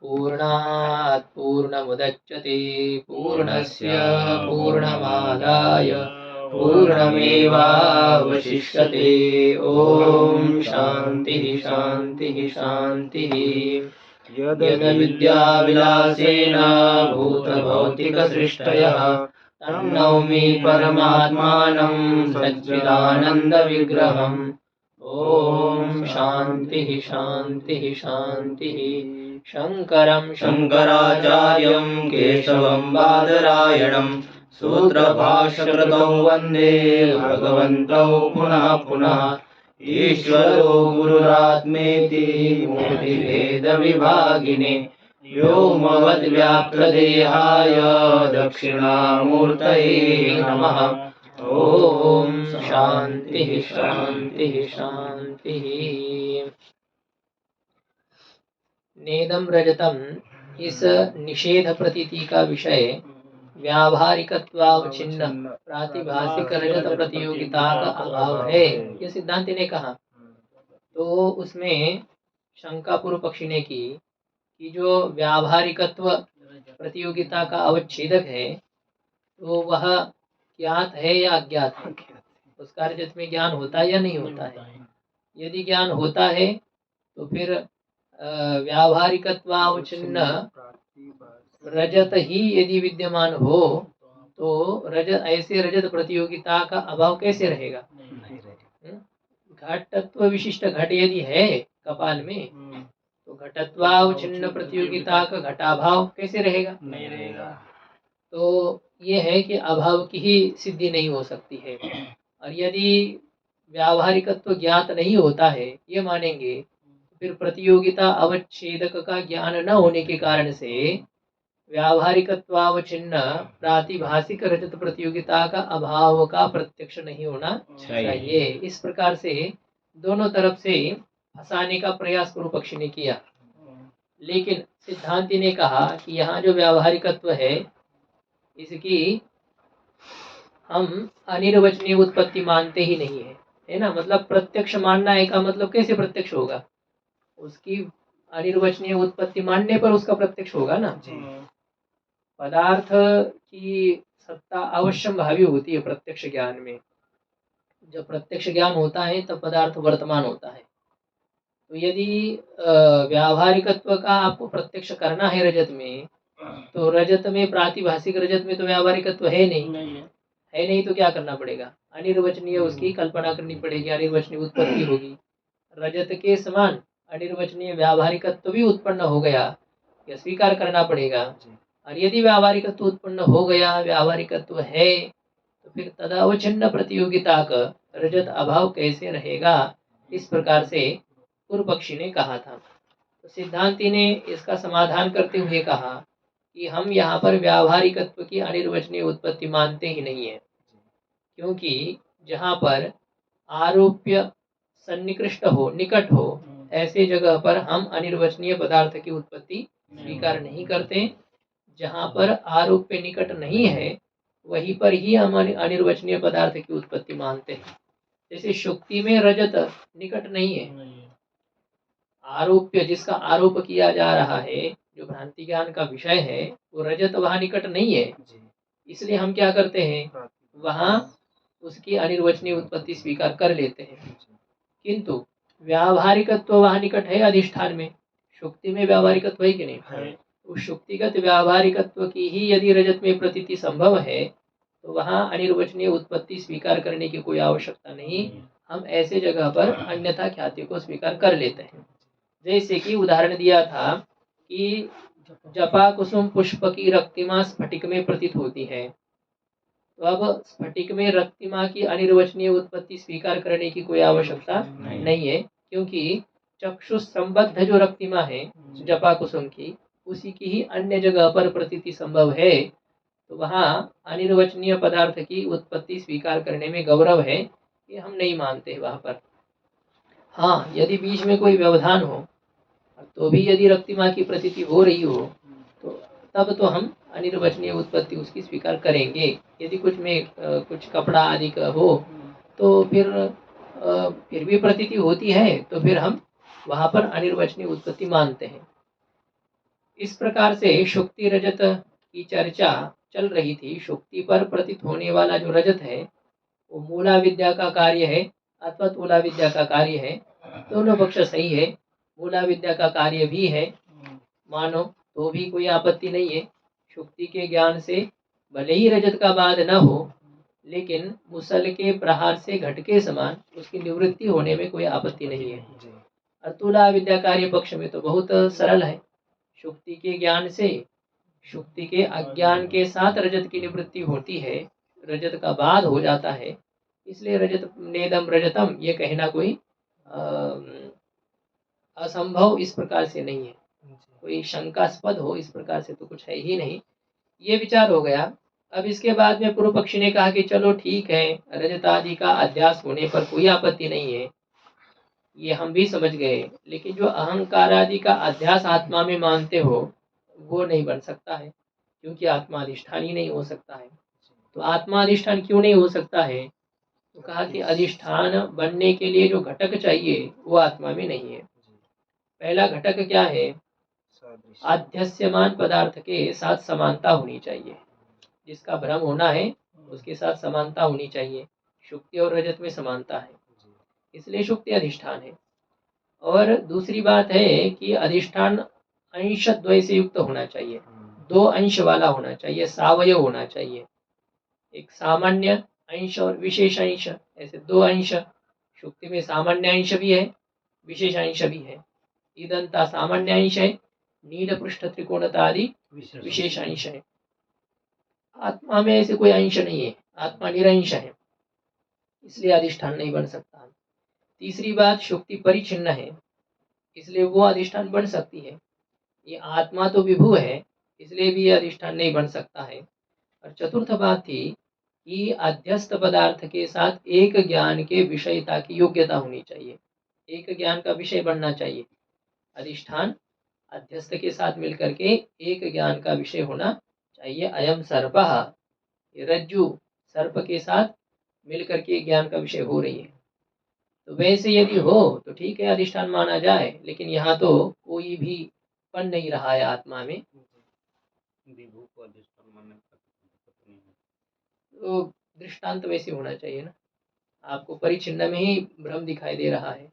पूर्णात् पूर्णमुदच्यते पूर्णस्य पूर्णमादाय पूर्णमेवावशिष्यते। ॐ शान्तिः शान्तिः शान्तिः। यद्विद्याविलासेन भूतभौतिकसृष्टयः तन्नौमि परमात्मानं सच्चिदानन्दविग्रहम्। ॐ शान्तिः शान्तिः शान्तिः। शङ्करं शङ्कराचार्यं केशवं बादरायणं सूत्रभाष्यकृतौ वन्दे भगवन्तौ पुनः पुनः। ईश्वरो गुरुरात्मेति मूर्तिभेदविभागिने व्योमवद्व्याप्तदेहाय दक्षिणामूर्तये नमः। ओम शांति शांति शांति। नेदम रजतम इस निषेध प्रतीति का विषय व्यावहारिकत्वावच्छिन्न प्रातिभाषिक रजत प्रतियोगिता का अभाव है, ये सिद्धांति ने कहा। तो उसमें शंका पूर्व पक्षी ने की कि जो व्यावहारिकत्व प्रतियोगिता का अवच्छेदक है तो वह ज्ञात है या अज्ञात है, उसका रजत में ज्ञान होता है या नहीं होता है। यदि ज्ञान होता है तो फिर व्यावहारिकत्वावच्छिन्न रजत ही यदि विद्यमान हो तो रजत ऐसे रजत प्रतियोगिता का अभाव कैसे रहेगा। घटत्व विशिष्ट घट यदि है कपाल में तो घटत्वावच्छिन्न प्रतियोगिता का घटाभाव कैसे रहेगा, नहीं रहेगा। तो ये है कि अभाव की ही सिद्धि नहीं हो सकती है। और यदि व्यावहारिकत्व ज्ञात नहीं होता है ये मानेंगे फिर प्रतियोगिता अवच्छेदक का ज्ञान न होने के कारण से व्यावहारिकत्वावच्छिन्न प्रातिभाषिक रजत प्रतियोगिता का अभाव का प्रत्यक्ष नहीं होना चाहिए। इस प्रकार से दोनों तरफ से फंसाने का प्रयास पूर्व पक्षी ने किया, लेकिन सिद्धांति ने कहा कि यहाँ जो व्यावहारिकत्व है इसकी हम अनिर्वचनीय उत्पत्ति मानते ही नहीं है, है ना। मतलब प्रत्यक्ष मानना है का मतलब कैसे प्रत्यक्ष होगा, उसकी अनिर्वचनीय उत्पत्ति मानने पर उसका प्रत्यक्ष होगा ना। पदार्थ की सत्ता अवश्यम भावी होती है प्रत्यक्ष ज्ञान में। जब प्रत्यक्ष ज्ञान होता है तब पदार्थ वर्तमान होता है। तो यदि व्यावहारिकत्व का आपको प्रत्यक्ष करना है रजत में, तो रजत में प्रातिभाषिक रजत में तो व्यावहारिकत्व है नहीं तो क्या करना पड़ेगा, अनिर्वचनीय उसकी कल्पना करनी पड़ेगी, अनिर्वचनीय उत्पत्ति होगी। रजत के समान अनिर्वचनीय व्यावहारिकत्व भी उत्पन्न हो गया, यह स्वीकार करना पड़ेगा। और यदि व्यावहारिकत्व उत्पन्न हो गया, व्यावहारिकत्व है, तो फिर तदावच्छिन्न प्रतियोगिता का रजत अभाव कैसे रहेगा, इस प्रकार से पूर्व पक्षी ने कहा था। तो सिद्धांति ने इसका समाधान करते हुए कहा कि हम यहाँ पर व्यावहारिकत्व की अनिर्वचनीय उत्पत्ति मानते ही नहीं है, क्योंकि जहाँ पर आरोप्य सन्निकृष्ट हो, निकट हो, ऐसे जगह पर हम अनिर्वचनीय पदार्थ की उत्पत्ति स्वीकार नहीं करते। जहाँ पर आरोप्य निकट नहीं है वहीं पर ही हम अनिर्वचनीय पदार्थ की उत्पत्ति मानते हैं। जैसे शुक्ति में रजत निकट नहीं है, आरोप्य जिसका आरोप किया जा रहा है, जो भ्रांति ज्ञान का विषय है, वो रजत वहाँ निकट नहीं है, इसलिए हम क्या करते हैं, वहाँ उसकी अनिर्वचनीय उत्पत्ति स्वीकार कर लेते हैं। किंतु व्यावहारिकत्व वहाँ निकट है अधिष्ठान में, शुक्ति में व्यावहारिकत्व है कि नहीं है। उस शुक्तिगत व्यावहारिकत्व की ही यदि रजत में प्रतीति संभव है तो वहाँ अनिर्वचनीय उत्पत्ति स्वीकार करने की कोई आवश्यकता नहीं, हम ऐसे जगह पर अन्यथा ख्याति को स्वीकार कर लेते हैं। जैसे कि उदाहरण दिया था कि जपा कुसुम पुष्प की रक्तिमा स्फटिक में प्रतीत होती है, तो अब स्फटिक में रक्तिमा की अनिर्वचनीय उत्पत्ति स्वीकार करने की कोई आवश्यकता नहीं है, क्योंकि चक्षु संबद्ध जो रक्तिमा है जपा कुसुम की, उसी की ही अन्य जगह पर प्रतीति संभव है, तो वहाँ अनिर्वचनीय पदार्थ की उत्पत्ति स्वीकार करने में गौरव है, ये हम नहीं मानते वहाँ पर। हाँ, यदि बीच में कोई व्यवधान हो तो भी यदि रक्तिमा की प्रतीति हो रही हो तो तब तो हम अनिर्वचनीय उत्पत्ति उसकी स्वीकार करेंगे। यदि कुछ में कुछ कपड़ा आदि का हो तो फिर भी प्रतीति होती है तो फिर हम वहाँ पर अनिर्वचनीय उत्पत्ति मानते हैं। इस प्रकार से शुक्ति रजत की चर्चा चल रही थी। शुक्ति पर प्रतीत होने वाला जो रजत है वो मूला विद्या का कार्य है अथवा तूला विद्या का कार्य है। दोनों पक्ष सही है। मूला विद्या का कार्य भी है मानो तो भी कोई आपत्ति नहीं है। शुक्ति के ज्ञान से भले ही रजत का बाध न हो, लेकिन मुसल के प्रहार से घट के समान उसकी निवृत्ति होने में कोई आपत्ति नहीं है। और तुला विद्या कार्य पक्ष में तो बहुत सरल है। शुक्ति के ज्ञान से शुक्ति के अज्ञान के साथ रजत की निवृत्ति होती है, रजत का बाध हो जाता है। इसलिए रजत नेदम रजतम ये कहना कोई असंभव इस प्रकार से नहीं है, कोई शंकास्पद हो इस प्रकार से तो कुछ है ही नहीं। ये विचार हो गया। अब इसके बाद में पूर्व पक्षी ने कहा कि चलो ठीक है, रजत आदि का अध्यास होने पर कोई आपत्ति नहीं है, ये हम भी समझ गए, लेकिन जो अहंकार आदि का अध्यास आत्मा में मानते हो वो नहीं बन सकता है, क्योंकि आत्मा अधिष्ठान ही नहीं हो सकता है। तो आत्मा अधिष्ठान क्यों नहीं हो सकता है? तो कहा कि अधिष्ठान बनने के लिए जो घटक चाहिए वो आत्मा में नहीं है। पहला घटक क्या है? आध्यस्यमान पदार्थ के साथ समानता होनी चाहिए। जिसका भ्रम होना है उसके साथ समानता होनी चाहिए। शुक्ति और रजत में समानता है, इसलिए शुक्ति अधिष्ठान है। और दूसरी बात है कि अधिष्ठान अंश द्वय से युक्त होना चाहिए, दो अंश वाला होना चाहिए, सावयव होना चाहिए। एक सामान्य अंश और विशेष अंश, ऐसे दो अंश। शुक्ति में सामान्य अंश भी है, विशेष अंश भी है। ईदंता सामान्य अंश है, नील पृष्ठ त्रिकोणता आदि विशेष अंश है। आत्मा में ऐसे कोई अंश नहीं है, आत्मा निरंश है, इसलिए अधिष्ठान नहीं बन सकता। तीसरी बात, शुक्ति परिचिन्न है, इसलिए वो अधिष्ठान बन सकती है। ये आत्मा तो विभु है, इसलिए भी ये अधिष्ठान नहीं बन सकता है। और चतुर्थ बात थी कि अध्यस्त पदार्थ के साथ एक ज्ञान के विषयता की योग्यता होनी चाहिए, एक ज्ञान का विषय बनना चाहिए। अधिष्ठान अध्यस्त के साथ मिलकर के एक ज्ञान का विषय होना चाहिए। अयम सर्पः, रज्जु सर्प के साथ मिलकर के ज्ञान का विषय हो रही है। तो वैसे यदि हो तो ठीक है, अधिष्ठान माना जाए, लेकिन यहाँ तो कोई भी बन नहीं रहा है आत्मा में। तो दृष्टांत वैसे होना चाहिए ना, आपको परिचिन्न में ही भ्रम दिखाई दे रहा है,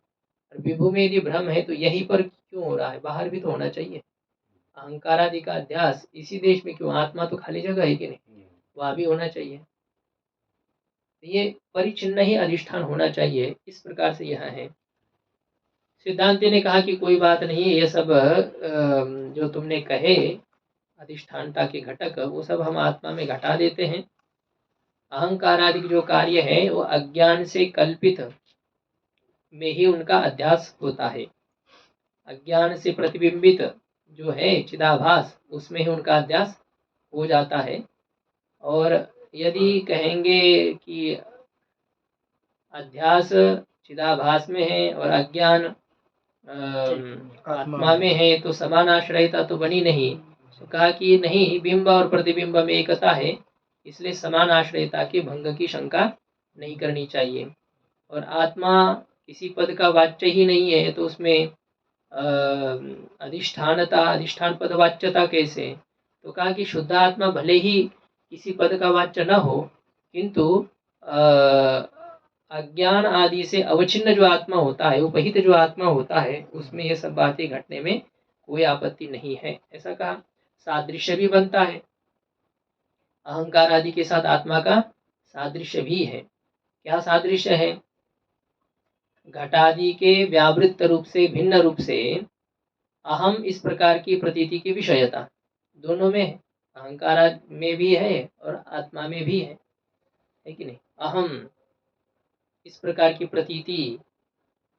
और विभु में यदि भ्रम है तो यहीं पर क्यों हो रहा है? बाहर भी तो होना चाहिए। अहंकार आदि का अध्यास इसी देश में क्यों? आत्मा तो खाली जगह है कि नहीं, वहाँ भी होना चाहिए। ये परिचिन्न ही अधिष्ठान होना चाहिए, इस प्रकार से यह है। सिद्धांति ने कहा कि कोई बात नहीं, ये सब जो तुमने कहे अधिष्ठानता के घटक, वो सब हम आत्मा में घटा देते हैं। अहंकार आदि जो कार्य है वो अज्ञान से कल्पित में ही उनका अध्यास होता है। अज्ञान से प्रतिबिंबित जो है चिदाभास, उसमें ही उनका अध्यास हो जाता है। और यदि कहेंगे कि अध्यास चिदाभास में है और अज्ञान आत्मा में है, तो समान आश्रयता तो बनी नहीं। तो कहा कि नहीं, बिंब और प्रतिबिंब में एकता है, इसलिए समान आश्रयता के भंग की शंका नहीं करनी चाहिए। और आत्मा किसी पद का वाच्य ही नहीं है, तो उसमें अधिष्ठान पद वाच्यता कैसे? तो कहा कि शुद्ध आत्मा भले ही किसी पद का वाच्य न हो, किंतु अज्ञान आदि से अवचिन्न जो आत्मा होता है, उपहित जो आत्मा होता है, उसमें ये सब बातें घटने में कोई आपत्ति नहीं है, ऐसा कहा। सादृश्य भी बनता है, अहंकार आदि के साथ आत्मा का सादृश्य भी है। क्या सादृश्य है? घटादि के व्यावृत्त रूप से भिन्न रूप से अहम इस प्रकार की प्रतीति की विषयता दोनों में है, अहंकार में भी है और आत्मा में भी है कि नहीं? अहम इस प्रकार की प्रतीति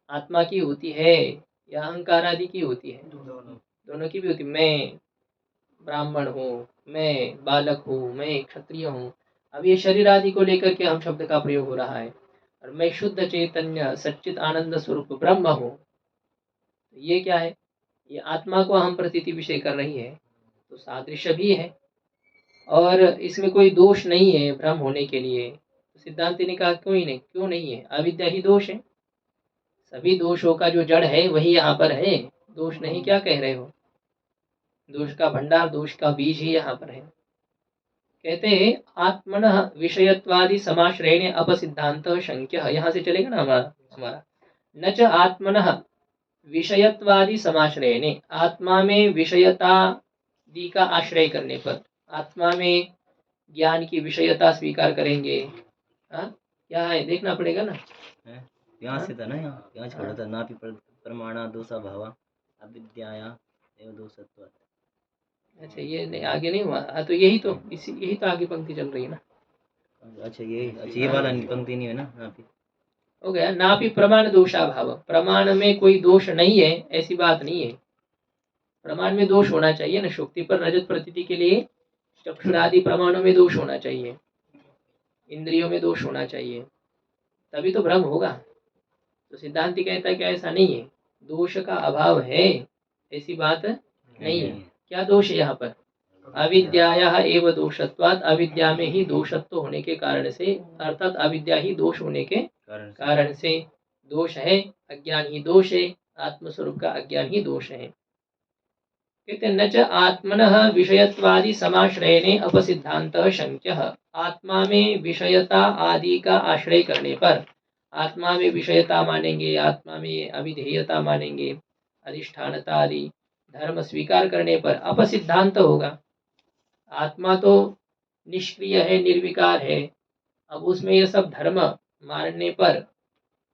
आत्मा की होती है या अहंकार आदि की होती है? दोनों की भी होती। मैं ब्राह्मण हूँ, मैं बालक हूँ, मैं क्षत्रिय हूँ। अब ये शरीर आदि को लेकर के हम शब्द का प्रयोग हो रहा है, और मैं शुद्ध चैतन्य सच्चित आनंद स्वरूप ब्रह्म हूँ। ये क्या है? ये आत्मा को हम प्रतीति विषय कर रही है, तो सादृश्य भी है, और इसमें कोई दोष नहीं है भ्रम होने के लिए। तो सिद्धांति ने कहा क्यों नहीं है? अविद्या ही दोष है। सभी दोषों का जो जड़ है वही यहाँ पर है, दोष नहीं क्या कह रहे हो? दोष का भंडार, दोष का बीज ही यहाँ पर है। कहते हैं आत्मनः विषयत्वादि समाश्रयणे अपसिद्धांत शंक्य, यहाँ से चलेगा ना हमारा न च आत्मनः विषयत्वादि समाश्रयणे, आत्मा में विषयतादि का आश्रय करने पर, आत्मा में ज्ञान की विषयता स्वीकार करेंगे। क्या है देखना पड़ेगा ना, यहाँ से था ना, यहाँ छोड़ा था ना प्रमाणा दोषा भावा अविद्याया एवं दोषत्वात्। अच्छा ये नहीं, आगे नहीं हुआ। तो यही तो आगे पंक्ति चल रही है ना। अच्छा ये वाला पंक्ति नहीं है ना, ना हो गया। ना भी प्रमाण दोषाभाव, प्रमाण में कोई दोष नहीं है ऐसी बात नहीं है। प्रमाण में दोष होना चाहिए ना, शुक्ति पर रजत प्रतीति के लिए चक्षुरादि प्रमाणों में दोष होना चाहिए, इंद्रियों में दोष होना चाहिए, तभी तो भ्रम होगा। तो सिद्धांत कहता है कि ऐसा नहीं है, दोष का अभाव है ऐसी बात नहीं है। क्या दोष है यहाँ पर? अविद्याया एव दोषत्वात्, अविद्या में ही दोषत्व होने के कारण से, अर्थात अविद्या ही दोष होने के कारण से दोष है। अज्ञान ही दोष है, आत्मस्वरूप का अज्ञान ही दोष है। कहते न च आत्मनः विषयत्वादि समाश्रयणे अपसिद्धांत शंक्यः, आत्मा में विषयता आदि का आश्रय करने पर, आत्मा में विषयता मानेंगे, आत्मा में अविधेयता मानेंगे, अधिष्ठानता आदि धर्म स्वीकार करने पर अपसिद्धांत होगा। आत्मा तो निष्क्रिय है, निर्विकार है, अब उसमें ये सब धर्म मानने पर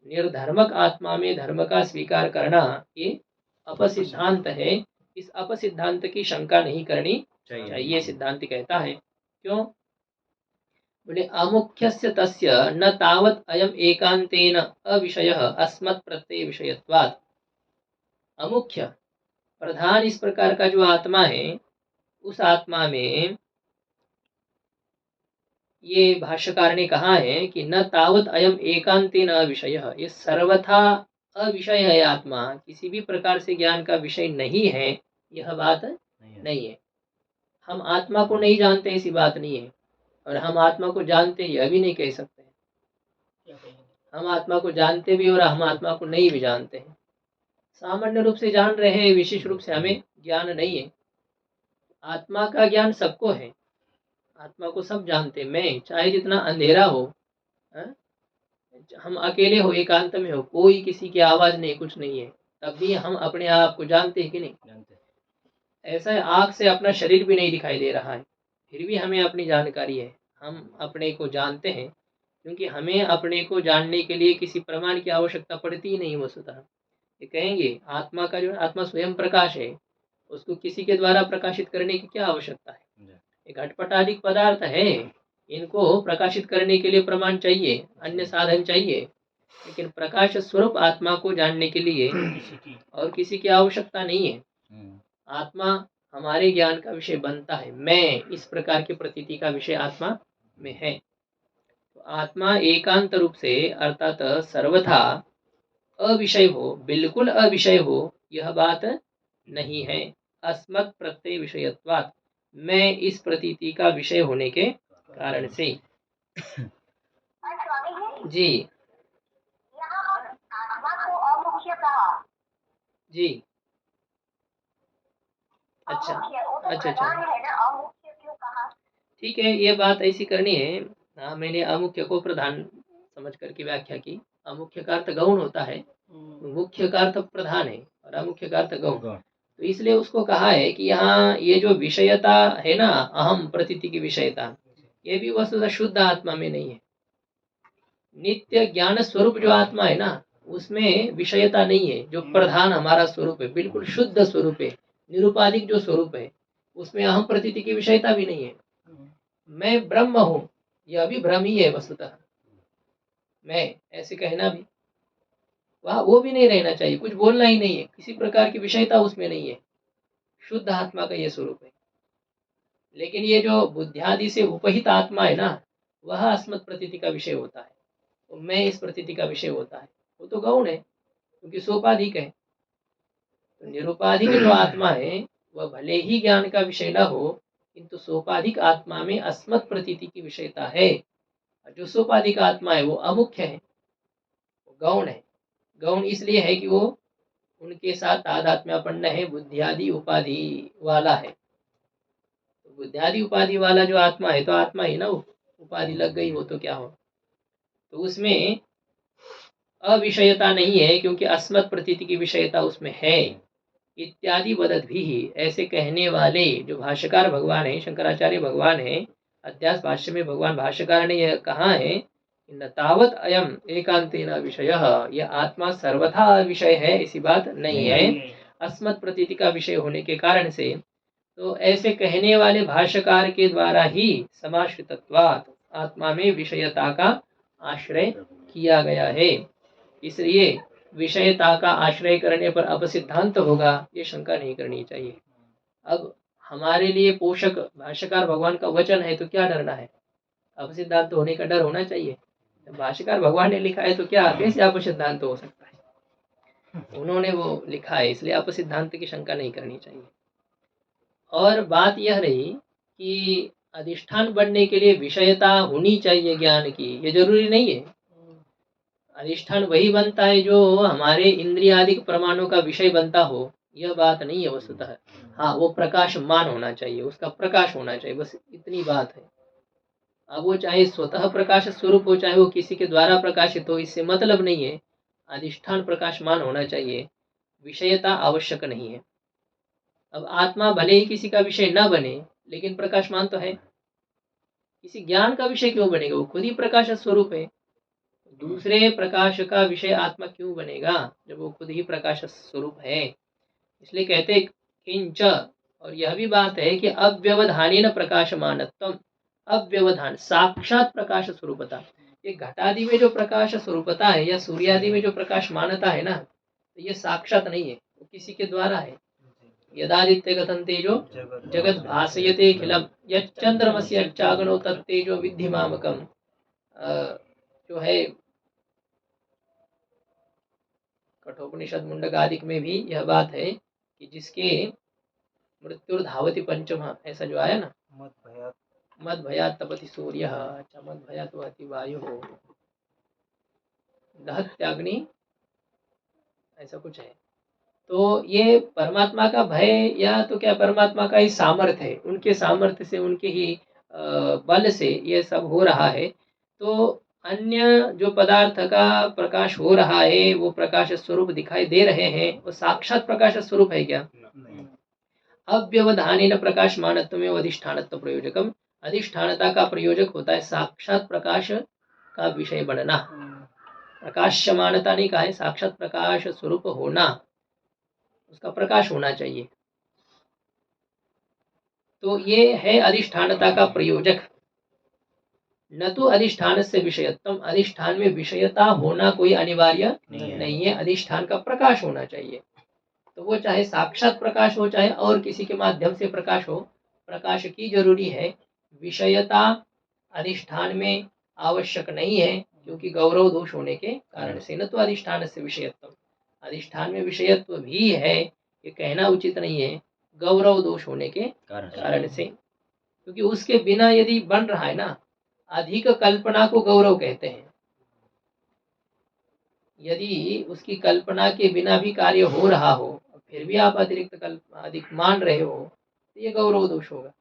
निर्धर्मक आत्मा में धर्म का स्वीकार करना ये अपसिद्धांत है। इस अपसिद्धांत की शंका नहीं करनी चाहिए, सिद्धांत कहता है। क्यों? बोले अमुख्यस्य तस्य न तावत् अयम एकांतेन अविषयः अस्मत् प्रत्यय विषयत्वात्। अमुख्य प्रधान इस प्रकार का जो आत्मा है, उस आत्मा में ये भाष्यकार ने कहा है कि न तावत अयम एकांतेन अविषयः, ये सर्वथा अविषय है आत्मा, किसी भी प्रकार से ज्ञान का विषय नहीं है, यह बात नहीं है। हम आत्मा को नहीं जानते ऐसी बात नहीं है, और हम आत्मा को जानते यह भी नहीं कह सकते। हम आत्मा को जानते भी और हम आत्मा को नहीं भी जानते हैं। सामान्य रूप से जान रहे हैं, विशेष रूप से हमें ज्ञान नहीं है। आत्मा का ज्ञान सबको है, आत्मा को सब जानते। मैं चाहे जितना अंधेरा हो, हम अकेले हो, एकांत में हो, कोई किसी की आवाज नहीं, कुछ नहीं है, तब भी हम अपने आप को जानते हैं कि नहीं जानते? ऐसा है, आँख से अपना शरीर भी नहीं दिखाई दे रहा है, फिर भी हमें अपनी जानकारी है, हम अपने को जानते हैं, क्योंकि हमें अपने को जानने के लिए किसी प्रमाण की आवश्यकता पड़ती ही नहीं वस्तुतः। ये कहेंगे आत्मा का जो आत्मा स्वयं प्रकाश है, उसको किसी के द्वारा प्रकाशित करने की क्या आवश्यकता है? एक घटपटादिक पदार्थ है, इनको प्रकाशित करने के लिए प्रमाण चाहिए, अन्य साधन चाहिए, लेकिन प्रकाश स्वरूप आत्मा को जानने के लिए और किसी की आवश्यकता नहीं है। आत्मा हमारे ज्ञान का विषय बनता है, मैं इस प्रकार की प्रतीति का विषय आत्मा में है। तो आत्मा एकांत रूप से अर्थात सर्वथा अविषय हो, बिल्कुल अविषय हो, यह बात नहीं है। अस्मत् प्रत्यय विषयत्वात्, मैं इस प्रतीति का विषय होने के कारण से। जी जी अच्छा ठीक है, ये बात ऐसी करनी है। हाँ, मैंने अमुख्य को प्रधान समझ करके व्याख्या की। अमुख्य का अर्थ गौण होता है, मुख्य का अर्थ प्रधान है और अमुख्य का अर्थ गौण। तो इसलिए उसको कहा है कि यहाँ ये जो विषयता है ना, अहम प्रतीति की विषयता, ये भी वस्तुतः शुद्ध आत्मा में नहीं है। नित्य ज्ञान स्वरूप जो आत्मा है ना, उसमें विषयता नहीं है। जो प्रधान हमारा स्वरूप है, बिल्कुल शुद्ध स्वरूप है, निरुपाधिक जो स्वरूप है, उसमें अहम प्रतीति की विषयता भी नहीं है। मैं ब्रह्म हूँ, यह भी भ्रम ही है वस्तुतः। मैं ऐसे कहना भी, वह वो भी नहीं रहना चाहिए, कुछ बोलना ही नहीं है, किसी प्रकार की विषयता उसमें नहीं है। शुद्ध आत्मा का ये स्वरूप है। लेकिन ये जो बुद्धियादि से उपहित आत्मा है ना, वह अस्मत् प्रतीति का विषय होता है, तो मैं इस प्रतीति का विषय होता है। वो तो गौण है, क्योंकि सोपाधिक है। तो निरुपाधिक जो आत्मा है, वह भले ही ज्ञान का विषय न हो, किंतु सोपाधिक आत्मा में अस्मत् प्रतीति की विषयता है। जो सोपाधिक आत्मा है वो अमुख्य है, वो गौण है। गौण इसलिए है कि वो उनके साथ तादात्म्यापन्न है, बुद्धियादि उपाधि वाला है। तो बुद्धियादि उपाधि वाला जो आत्मा है तो आत्मा ही ना, उपाधि लग गई हो तो क्या हो। तो उसमें अविषयता नहीं है, क्योंकि अस्मत् प्रतीति की विषयता उसमें है। इत्यादि वदत भी, ऐसे कहने वाले जो भाष्यकार भगवान है, शंकराचार्य भगवान है, अध्यास भाष्य में भगवान भाष्यकार ने यह कहा है, न तावत अयम एकांतेन विषयः, यह आत्मा सर्वथा विषय है, ऐसी बात नहीं है अस्मत् प्रतीति का विषय होने के कारण से। तो ऐसे कहने वाले भाष्यकार के द्वारा ही समाश्रितत्वात्, आत्मा में विषयता का आश्रय किया गया है, इसलिए विषयता का आश्रय करने पर अपसिद्धांत होगा, ये शंका नहीं करनी चाहिए। अब हमारे लिए पोषक भाष्यकार भगवान का वचन है तो क्या डरना है, अपसिद्धांत होने का डर होना चाहिए। भाष्यकार भगवान ने लिखा है तो क्या कैसे अपसिद्धांत हो सकता है, उन्होंने वो लिखा है, इसलिए अपसिद्धांत की शंका नहीं करनी चाहिए। और बात यह रही कि अधिष्ठान बनने के लिए विषयता होनी चाहिए ज्ञान की, ये जरूरी नहीं है। अधिष्ठान वही बनता है जो हमारे इंद्रियादि प्रमाणों का विषय बनता हो, यह बात नहीं है वस्तुतः। हाँ, वो प्रकाशमान होना चाहिए, उसका प्रकाश होना चाहिए, बस इतनी बात है। अब वो चाहे स्वतः प्रकाश स्वरूप हो, चाहे वो किसी के द्वारा प्रकाशित हो, इससे मतलब नहीं है। अधिष्ठान प्रकाशमान होना चाहिए, विषयता आवश्यक नहीं है। अब आत्मा भले ही किसी का विषय न बने, लेकिन प्रकाशमान तो है। किसी ज्ञान का विषय क्यों बनेगा, वो खुद ही प्रकाश स्वरूप है। दूसरे प्रकाश का विषय आत्मा क्यों बनेगा जब वो खुद ही प्रकाश स्वरूप है। इसलिए कहते किंच, और यह भी बात है कि अव्यवधानेन प्रकाशमानत्वम, अव्यवधान साक्षात प्रकाश स्वरूपता। ये घटादि में जो प्रकाश स्वरूपता है या सूर्यादि में जो प्रकाशमानता है ना, तो ये साक्षात नहीं है, वो किसी के द्वारा है। यदादित्य गतन तेजो जगत भासयते खिलम यच्चंद्रमस्य चागनो तत्तेजो विद्धि मामकम, जो है कठोपनिषद मुंडकादिक में भी यह बात है कि जिसके मृत्युर्धावति पंचम, ऐसा जो आया ना, मद भयात तपति सूर्य, अच्छा मद भयात वहति वायु, दहत्याग्नि, ऐसा कुछ है। तो ये परमात्मा का भय या तो क्या परमात्मा का ही सामर्थ्य है, उनके सामर्थ्य से, उनके ही बल से ये सब हो रहा है। तो अन्य जो पदार्थ का प्रकाश हो रहा है, वो प्रकाश स्वरूप दिखाई दे रहे हैं, वो साक्षात प्रकाश स्वरूप है क्या? अव्यवधानेन प्रकाशमानत्व में अधिष्ठानत्व प्रयोजकम, अधिष्ठानता का प्रयोजक होता है साक्षात प्रकाश का विषय बनना। प्रकाशमानता नहीं कहा है, साक्षात प्रकाश स्वरूप होना, उसका प्रकाश होना चाहिए। तो ये है अधिष्ठानता का प्रयोजक, न तो अधिष्ठान से विषयत्व, अधिष्ठान में विषयता होना कोई अनिवार्य नहीं है, अधिष्ठान का प्रकाश होना चाहिए। तो वो चाहे साक्षात प्रकाश हो, चाहे और किसी के माध्यम से प्रकाश हो, प्रकाश की जरूरी है। विषयता अधिष्ठान में आवश्यक नहीं है, क्योंकि गौरव दोष होने के कारण से। न तो अधिष्ठान से विषयत्व, अधिष्ठान में विषयत्व भी है, ये कहना उचित नहीं है, गौरव दोष होने के कारण से। क्योंकि उसके बिना यदि बन रहा है ना, अधिक कल्पना को गौरव कहते हैं। यदि उसकी कल्पना के बिना भी कार्य हो रहा हो, फिर भी आप अतिरिक्त अधिक मान रहे हो, तो ये गौरव दोष होगा।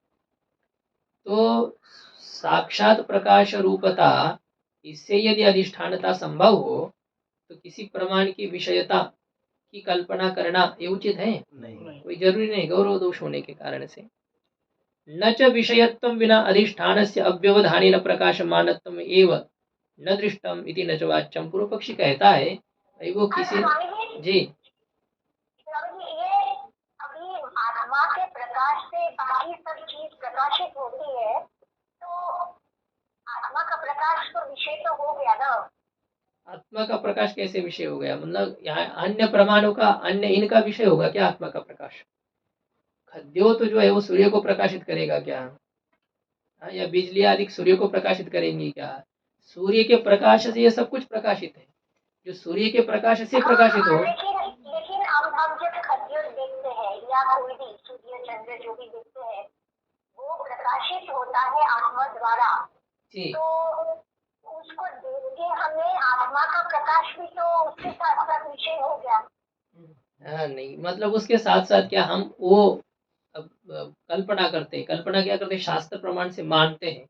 तो साक्षात प्रकाश रूपता, इससे यदि अधिष्ठानता संभव हो, तो किसी प्रमाण की विषयता की कल्पना करना ये उचित है? नहीं, कोई जरूरी नहीं, गौरव दोष होने के कारण से। न च विषयत्व विना अधिष्ठानस्य अव्यवधानेन प्रकाशमानत्वम एव न दृष्टम इति न च वाच्यम। पूर्व पक्षी कहता है भाई वो किसी जी आत्मा के प्रकाश से बाकी सब चीज प्रकाशित होती है, तो आत्मा का प्रकाश तो विषय तो हो गया ना। आत्मा का प्रकाश कैसे विषय हो गया, मतलब यहाँ अन्य प्रमाणों का, अन्य इनका विषय होगा क्या आत्मा का प्रकाश? खद्यो तो जो है वो सूर्य को प्रकाशित करेगा क्या? या बिजली आदि सूर्य को प्रकाशित करेंगी क्या? सूर्य के प्रकाश से ये सब कुछ प्रकाशित है, जो सूर्य के प्रकाश से प्रकाशित हो। लेकिन हम जब खद्यो देखते हैं या कोई भी सूर्य चंद्र जो भी देखते हैं, वो प्रकाशित होता है आत्मा द्वारा जी। तो उसको देख के हमें आत्मा का प्रकाश भी तो उसके साथ साथ विषय हो गया। हाँ, नहीं मतलब उसके साथ साथ क्या हम वो अब कल्पना करते हैं। कल्पना क्या करते हैं, शास्त्र प्रमाण से मानते हैं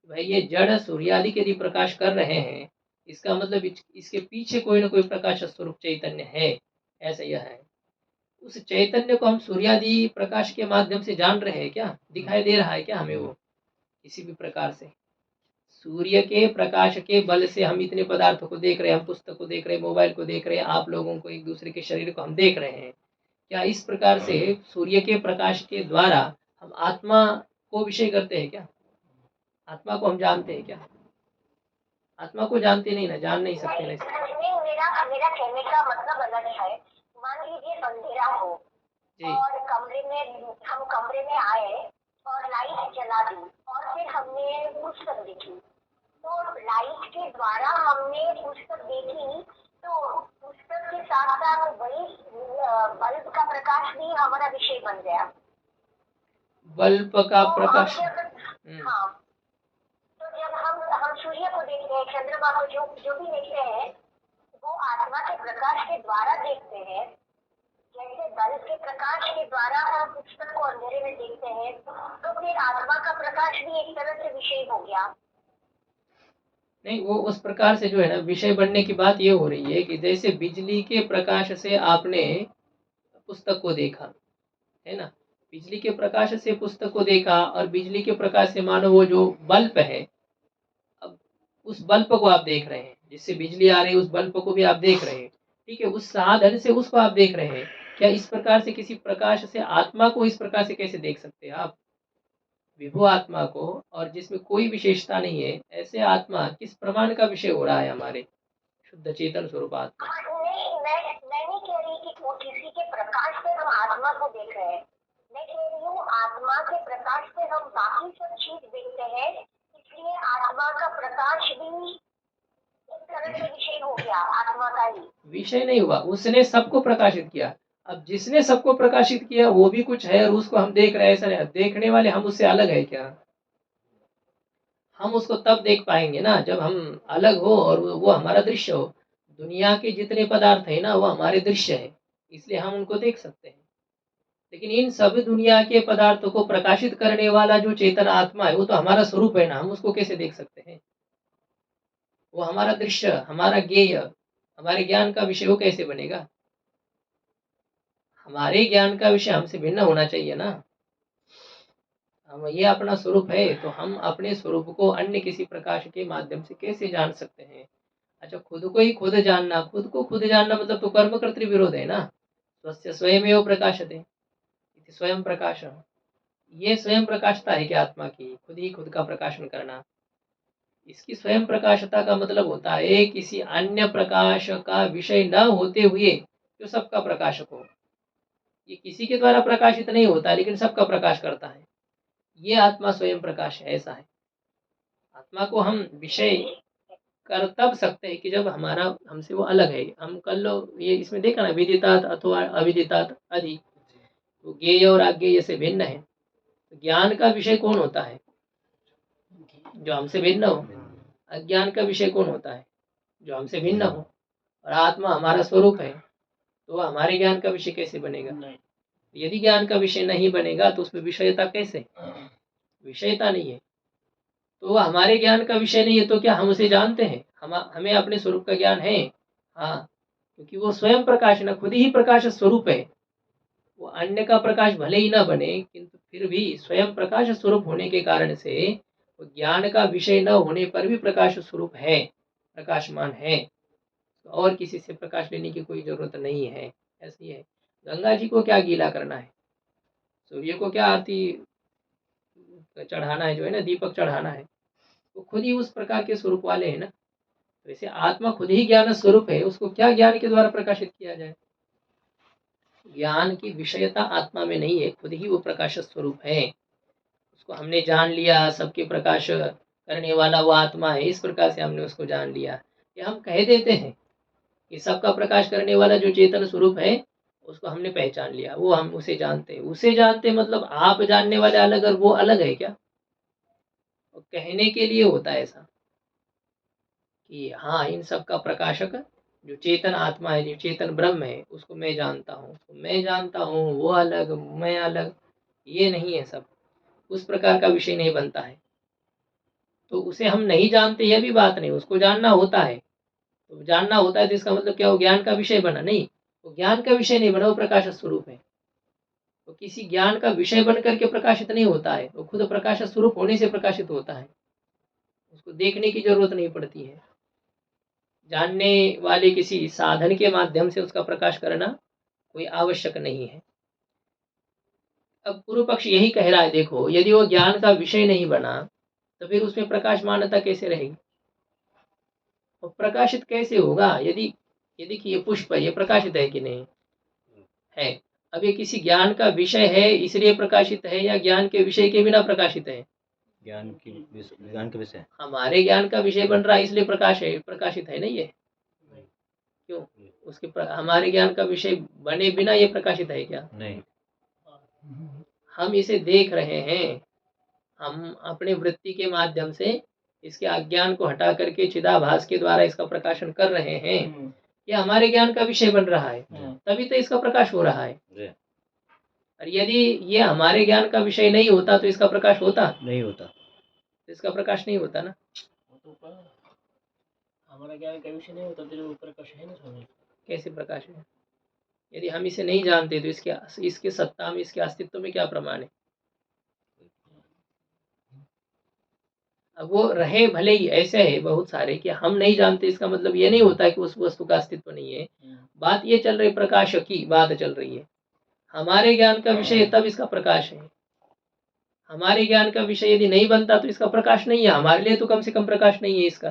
भाई ये जड़ सूर्य आदि के यदि प्रकाश कर रहे हैं, इसका मतलब इसके पीछे कोई ना कोई प्रकाश स्वरूप चैतन्य है, ऐसा यह है। उस चैतन्य को हम सूर्यादि प्रकाश के माध्यम से जान रहे हैं क्या, दिखाई दे रहा है क्या हमें वो किसी भी प्रकार से? सूर्य के प्रकाश के बल से हम इतने पदार्थों को देख रहे हैं, हम पुस्तक को देख रहे हैं, मोबाइल को देख रहे हैं, आप लोगों को, एक दूसरे के शरीर को हम देख रहे हैं। क्या इस प्रकार से सूर्य के प्रकाश के द्वारा हम आत्मा को विषय करते हैं क्या? आत्मा को हम जानते हैं क्या? आत्मा को जानते नहीं ना, जान नहीं सकते ना इसको। नहीं, मेरा मेरा कहने का मतलब अलग है। मान लीजिए अंधेरा हो जी और हम कमरे में आए और लाइट जला दी और फिर हमने पुस्तक देखी, तो लाइट के द्वारा हमने पुस्तक देखी, तो पुस्तक के साथ साथ वही बल्ब का प्रकाश भी हमारा विषय बन गया। बल्ब का तो प्रकाश। हाँ, तो जब हम सूर्य को देखते हैं, चंद्रमा को जो भी देखते हैं, वो आत्मा के प्रकाश के द्वारा देखते हैं। जैसे बल्ब के प्रकाश के द्वारा हम पुस्तक को अंधेरे में देखते हैं, तो फिर आत्मा का प्रकाश भी एक तरह से विषय हो गया। नहीं, वो उस प्रकार से जो है ना विषय बनने की बात ये हो रही है कि जैसे बिजली के प्रकाश से आपने पुस्तक को देखा, है ना, बिजली के प्रकाश से पुस्तक को देखा और बिजली के प्रकाश से मानो वो जो बल्ब है, अब उस बल्ब को आप देख रहे हैं, जिससे बिजली आ रही है उस बल्ब को भी आप देख रहे हैं, ठीक है, उस साधन से उसको आप देख रहे हैं। क्या इस प्रकार से किसी प्रकाश से आत्मा को इस प्रकार से कैसे देख सकते हैं आप? विभु आत्मा को, और जिसमें कोई विशेषता नहीं है, ऐसे आत्मा किस प्रमाण का विषय हो रहा है हमारे शुद्ध चेतन स्वरूप आत्मा? नहीं, मैं नहीं कह रही कि वो किसी के प्रकाश से हम आत्मा को देख रहे हैं। मैं कह रही हूँ आत्मा के प्रकाश से हम बाकी सब चीज देखते हैं, इसलिए आत्मा का प्रकाश भी एक तरह से विषय हो गया आत्मा का ही। विषय नहीं हुआ, उसने सबको प्रकाशित किया। अब जिसने सबको प्रकाशित किया वो भी कुछ है और उसको हम देख रहे हैं, ऐसा नहीं। देखने वाले हम उससे अलग है क्या? हम उसको तब देख पाएंगे ना जब हम अलग हो और वो हमारा दृश्य हो। दुनिया के जितने पदार्थ है ना वो हमारे दृश्य है, इसलिए हम उनको देख सकते हैं। लेकिन इन सभी दुनिया के पदार्थों को प्रकाशित करने वाला जो चेतन आत्मा है वो तो हमारा स्वरूप है ना, हम उसको कैसे देख सकते हैं? वो हमारा दृश्य, हमारा ज्ञेय, हमारे ज्ञान का विषय वो कैसे बनेगा? हमारे ज्ञान का विषय हमसे भिन्न होना चाहिए ना। हम ये अपना स्वरूप है, तो हम अपने स्वरूप को अन्य किसी प्रकाश के माध्यम से कैसे जान सकते हैं? अच्छा, खुद को ही खुद जानना, खुद को खुद जानना मतलब तो कर्म कर्तृ विरोध है ना। स्वस्य स्वयमेव प्रकाशते इति स्वयं प्रकाश। ये स्वयं प्रकाशता है कि आत्मा की खुद ही खुद का प्रकाशन करना। इसकी स्वयं प्रकाशता का मतलब होता है किसी अन्य प्रकाश का विषय न होते हुए जो सबका प्रकाशक हो। ये किसी के द्वारा प्रकाशित नहीं होता लेकिन सबका प्रकाश करता है, ये आत्मा स्वयं प्रकाश है, ऐसा है। आत्मा को हम विषय कर तब सकते हैं कि जब हमारा हमसे वो अलग है। हम कल लो ये इसमें देखा ना, विदितात अथवा अविदितात अधि, तो ज्ञेय और अज्ञेय से भिन्न है। तो ज्ञान का विषय कौन होता है? जो हमसे भिन्न हो। अज्ञान का विषय कौन होता है? जो हमसे भिन्न हो। और आत्मा हमारा स्वरूप है, तो हमारे ज्ञान का विषय कैसे बनेगा? यदि ज्ञान का विषय नहीं बनेगा तो उसमें विषयता कैसे? विषयता नहीं है तो हमारे ज्ञान का विषय नहीं है, तो क्या हम उसे जानते हैं? हमें अपने स्वरूप का ज्ञान है, हाँ, क्योंकि वो स्वयं प्रकाश ना, खुद ही प्रकाश स्वरूप है। वो अन्य का प्रकाश भले ही ना बने किंतु फिर भी स्वयं प्रकाश स्वरूप होने के कारण से वो ज्ञान का विषय न होने पर भी प्रकाश स्वरूप है, प्रकाशमान है। तो और किसी से प्रकाश लेने की कोई जरूरत नहीं है, ऐसी है। गंगा जी को क्या गीला करना है? सूर्य को क्या आरती चढ़ाना है, जो है ना दीपक चढ़ाना है? वो खुद ही उस प्रकार के स्वरूप वाले हैं ना। तो ऐसे आत्मा खुद ही ज्ञान स्वरूप है, उसको क्या ज्ञान के द्वारा प्रकाशित किया जाए? ज्ञान की विषयता आत्मा में नहीं है, खुद ही वो प्रकाश स्वरूप है। उसको हमने जान लिया, सबके प्रकाश करने वाला वो आत्मा है, इस प्रकार से हमने उसको जान लिया। ये हम कह देते हैं कि सबका प्रकाश करने वाला जो चेतन स्वरूप है उसको हमने पहचान लिया, वो हम उसे जानते हैं। उसे जानते मतलब आप जानने वाले अलग और वो अलग है क्या? और कहने के लिए होता है ऐसा कि हाँ इन सब का प्रकाशक जो चेतन आत्मा है, जो चेतन ब्रह्म है, उसको मैं जानता हूँ, तो मैं जानता हूँ वो अलग, मैं अलग, ये नहीं है। सब उस प्रकार का विषय नहीं बनता है। तो उसे हम नहीं जानते यह भी बात नहीं, उसको जानना होता है। तो जानना होता है तो इसका मतलब क्या, वो ज्ञान का विषय बना? नहीं, वो ज्ञान का विषय नहीं बना, वो प्रकाश स्वरूप है। तो किसी ज्ञान का विषय बन करके प्रकाशित नहीं होता है, वो खुद प्रकाश स्वरूप होने से प्रकाशित होता है। उसको देखने की जरूरत नहीं पड़ती है। जानने वाले किसी साधन के माध्यम से उसका प्रकाश करना कोई आवश्यक नहीं है। अब पूर्व पक्ष यही कह रहा है, देखो यदि वो ज्ञान का विषय नहीं बना तो फिर उसमें प्रकाशमानता कैसे रहेगी? और प्रकाशित कैसे होगा? यदि यदि कि ये पुष्प है, ये प्रकाशित है कि नहीं है? अब ये किसी ज्ञान का विषय है इसलिए प्रकाशित है, या ज्ञान के विषय के बिना प्रकाशित है? ज्ञान के विषय हमारे ज्ञान का विषय बन रहा है इसलिए प्रकाशित है नहीं ये? क्यों? उसके हमारे ज्ञान का विषय बने बिना ये प्रकाशित है क्या? नहीं। हम इसे देख रहे हैं, हम अपने वृत्ति के माध्यम से इसके अज्ञान को हटा करके चिदाभास के द्वारा इसका प्रकाशन कर रहे हैं। ये हमारे ज्ञान का विषय बन रहा है, तभी तो इसका प्रकाश हो रहा है। और यदि ये हमारे ज्ञान का विषय नहीं होता तो इसका प्रकाश होता? नहीं होता। तो इसका प्रकाश नहीं होता ना। हमारा ज्ञान का विषय नहीं होता तो प्रकाश है ना। कैसे प्रकाश है? यदि हम इसे नहीं जानते तो इसके सत्ता में, इसके अस्तित्व में क्या प्रमाण है? अब वो रहे भले ही, ऐसे है बहुत सारे कि हम नहीं जानते, इसका मतलब ये नहीं होता कि उस वस्तु का अस्तित्व नहीं है। बात ये चल रही, प्रकाश की बात चल रही है। हमारे ज्ञान का विषय तब इसका प्रकाश है। हमारे ज्ञान का विषय यदि नहीं बनता तो इसका प्रकाश नहीं है, हमारे लिए तो कम से कम प्रकाश नहीं है इसका।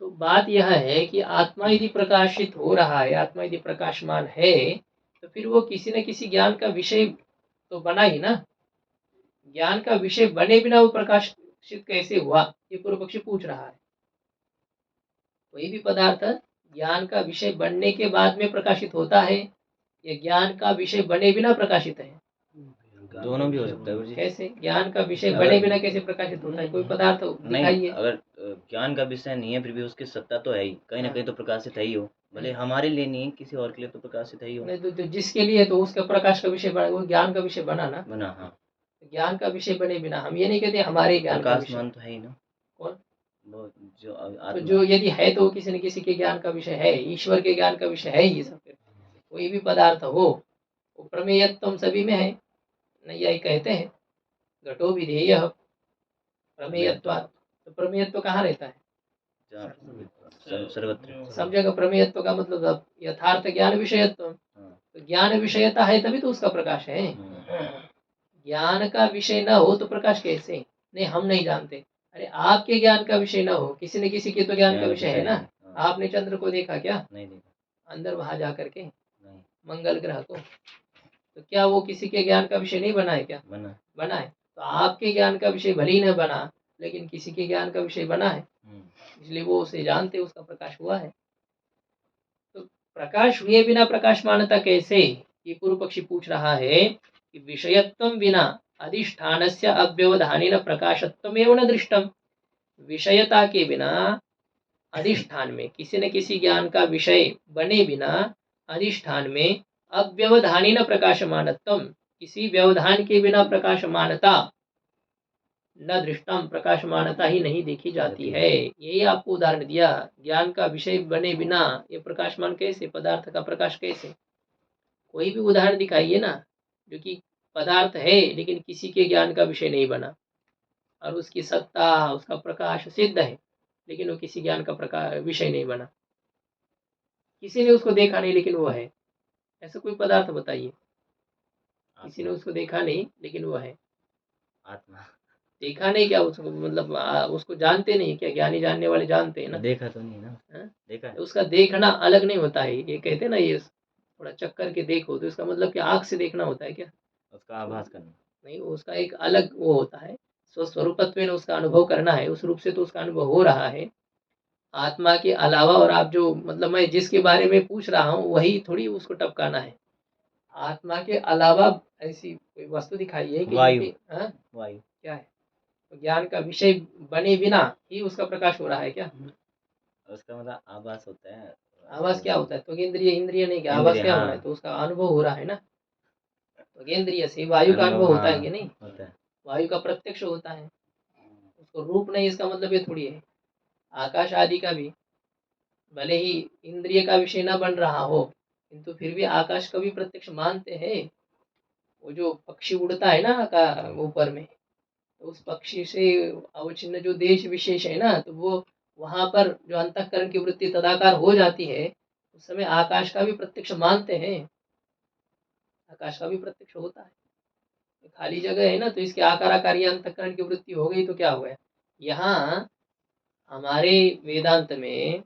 तो बात यह है कि आत्मा यदि प्रकाशित हो रहा है, आत्मा यदि प्रकाशमान है, तो फिर वो किसी न किसी ज्ञान का विषय तो बना ही ना। ज्ञान का विषय बने बिना वो प्रकाशित कैसे हुआ, ये पूर्व पक्षी पूछ रहा है। कोई भी पदार्थ ज्ञान का विषय बनने के बाद में प्रकाशित होता है, या ज्ञान का विषय बने बिना प्रकाशित है? दोनों भी हो सकता है। कैसे ज्ञान का विषय बने बिना कैसे प्रकाशित होता है? कोई पदार्थ दिखाइए। अगर ज्ञान का विषय नहीं है फिर भी उसकी सत्ता तो है ही, कहीं ना कहीं तो प्रकाशित है ही हो, भले हमारे लिए नहीं है, किसी और के लिए तो प्रकाशित है ही हो। नहीं तो जिसके लिए, तो उसका प्रकाश का विषय बना, वो ज्ञान का विषय बना ना। बना, हाँ। ज्ञान का विषय बने बिना हम ये नहीं कहते हमारे ज्ञान का विषय। प्रकाशमान तो है ही ना। कौन? वो तो जो यदि है तो किसी न किसी के ज्ञान का विषय है, ईश्वर के ज्ञान का विषय है ये सब। कोई भी पदार्थ हो, वो प्रमेयत्व सभी में है। नैयायी कहते हैं घटो विधेय प्रमेयत्वात्। तो प्रमेयत्व कहाँ रहता है? सर्वत्र। सब जगह प्रमेयत्व का मतलब यथार्थ ज्ञान विषयत्व। तो ज्ञान विषयता है तभी तो उसका प्रकाश है। ज्ञान का विषय न हो तो प्रकाश कैसे? नहीं, हम नहीं जानते। अरे आपके ज्ञान का विषय न हो, किसी न किसी के तो ज्ञान का विषय है ना। आपने चंद्र को देखा क्या? नहीं देखा। अंदर वहां जा करके नहीं। मंगल ग्रह को, तो क्या वो किसी के ज्ञान का विषय नहीं बना है क्या? बना है। तो आपके ज्ञान का विषय भले ही न बना, लेकिन किसी के ज्ञान का विषय बना है, इसलिए वो उसे जानते, उसका प्रकाश हुआ है। तो प्रकाश हुए बिना प्रकाशमानता कैसे, ये पूर्व पक्षी पूछ रहा है कि विषयत्व बिना अधिष्ठानस्य अव्यवधानेन प्रकाशत्वमेव न दृष्टम। विषयता के बिना अधिष्ठान में किसी न किसी ज्ञान का विषय बने बिना अधिष्ठान में अव्यवधानेन प्रकाशमानत्वम, किसी व्यवधान के बिना प्रकाशमानता न दृष्टम, प्रकाशमानता ही नहीं देखी जाती है। यही आपको उदाहरण दिया, ज्ञान का विषय बने बिना ये प्रकाशमान कैसे, पदार्थ का प्रकाश कैसे? कोई भी उदाहरण दिखाइए ना, जो कि पदार्थ है लेकिन किसी के ज्ञान का विषय नहीं बना, और उसकी सत्ता, उसका प्रकाश सिद्ध है, लेकिन वो किसी ज्ञान का प्रकाश विषय नहीं बना, किसी ने उसको देखा नहीं लेकिन वो है। ऐसा कोई पदार्थ बताइए, किसी ने उसको देखा नहीं लेकिन वो है। आत्मा देखा नहीं क्या उसको, मतलब उसको जानते नहीं क्या? ज्ञानी जानने वाले जानते हैं ना। देखा तो नहीं ना। देखा है। तो उसका देखना अलग नहीं होता है। ये कहते हैं ना, ये थोड़ा चक्कर के देखो, तो इसका मतलब कि आँख से देखना होता है क्या? उसका आभास करना नहीं, उसका एक अलग वो होता है, स्वस्वरूपत्व में उसका अनुभव करना है, उस रूप से तो उसका अनुभव हो रहा है। आत्मा के अलावा, और आप जो मतलब मैं जिसके बारे में पूछ रहा हूँ वही थोड़ी उसको टपकाना है। आत्मा के अलावा ऐसी कोई वस्तु दिखाइए कि वायु। वायु क्या है? तो ज्ञान का विषय बने बिना ही उसका प्रकाश हो रहा है क्या? उसका मतलब आभास होता है, आवाज क्या होता है? तो इंद्रिय इंद्रिय नहीं, क्या आवाज इंद्रिय, क्या हो हाँ। रहा है? तो उसका अनुभव हो रहा है ना। तो इंद्रिय से वायु का अनुभव होता है हाँ, कि नहीं? होता है। वायु का प्रत्यक्ष होता है, उसको रूप नहीं, इसका मतलब ये थोड़ी है। आकाश आदि का भी भले ही इंद्रिय का विषय ना बन रहा हो, किंतु फिर भी आकाश का भी प्रत्यक्ष मानते हैं। वो जो पक्षी उड़ता है ना का ऊपर में, तो उस पक्षी से अवचिन्न जो देश विशेष है ना, तो वो वहां पर जो अंतःकरण की वृत्ति तदाकार हो जाती है, उस समय आकाश का भी प्रत्यक्ष मानते हैं। आकाश का भी प्रत्यक्ष होता है। खाली जगह है ना, तो इसके आकार आकारी अंतःकरण की वृत्ति हो गई तो क्या हुआ? यहाँ हमारे वेदांत में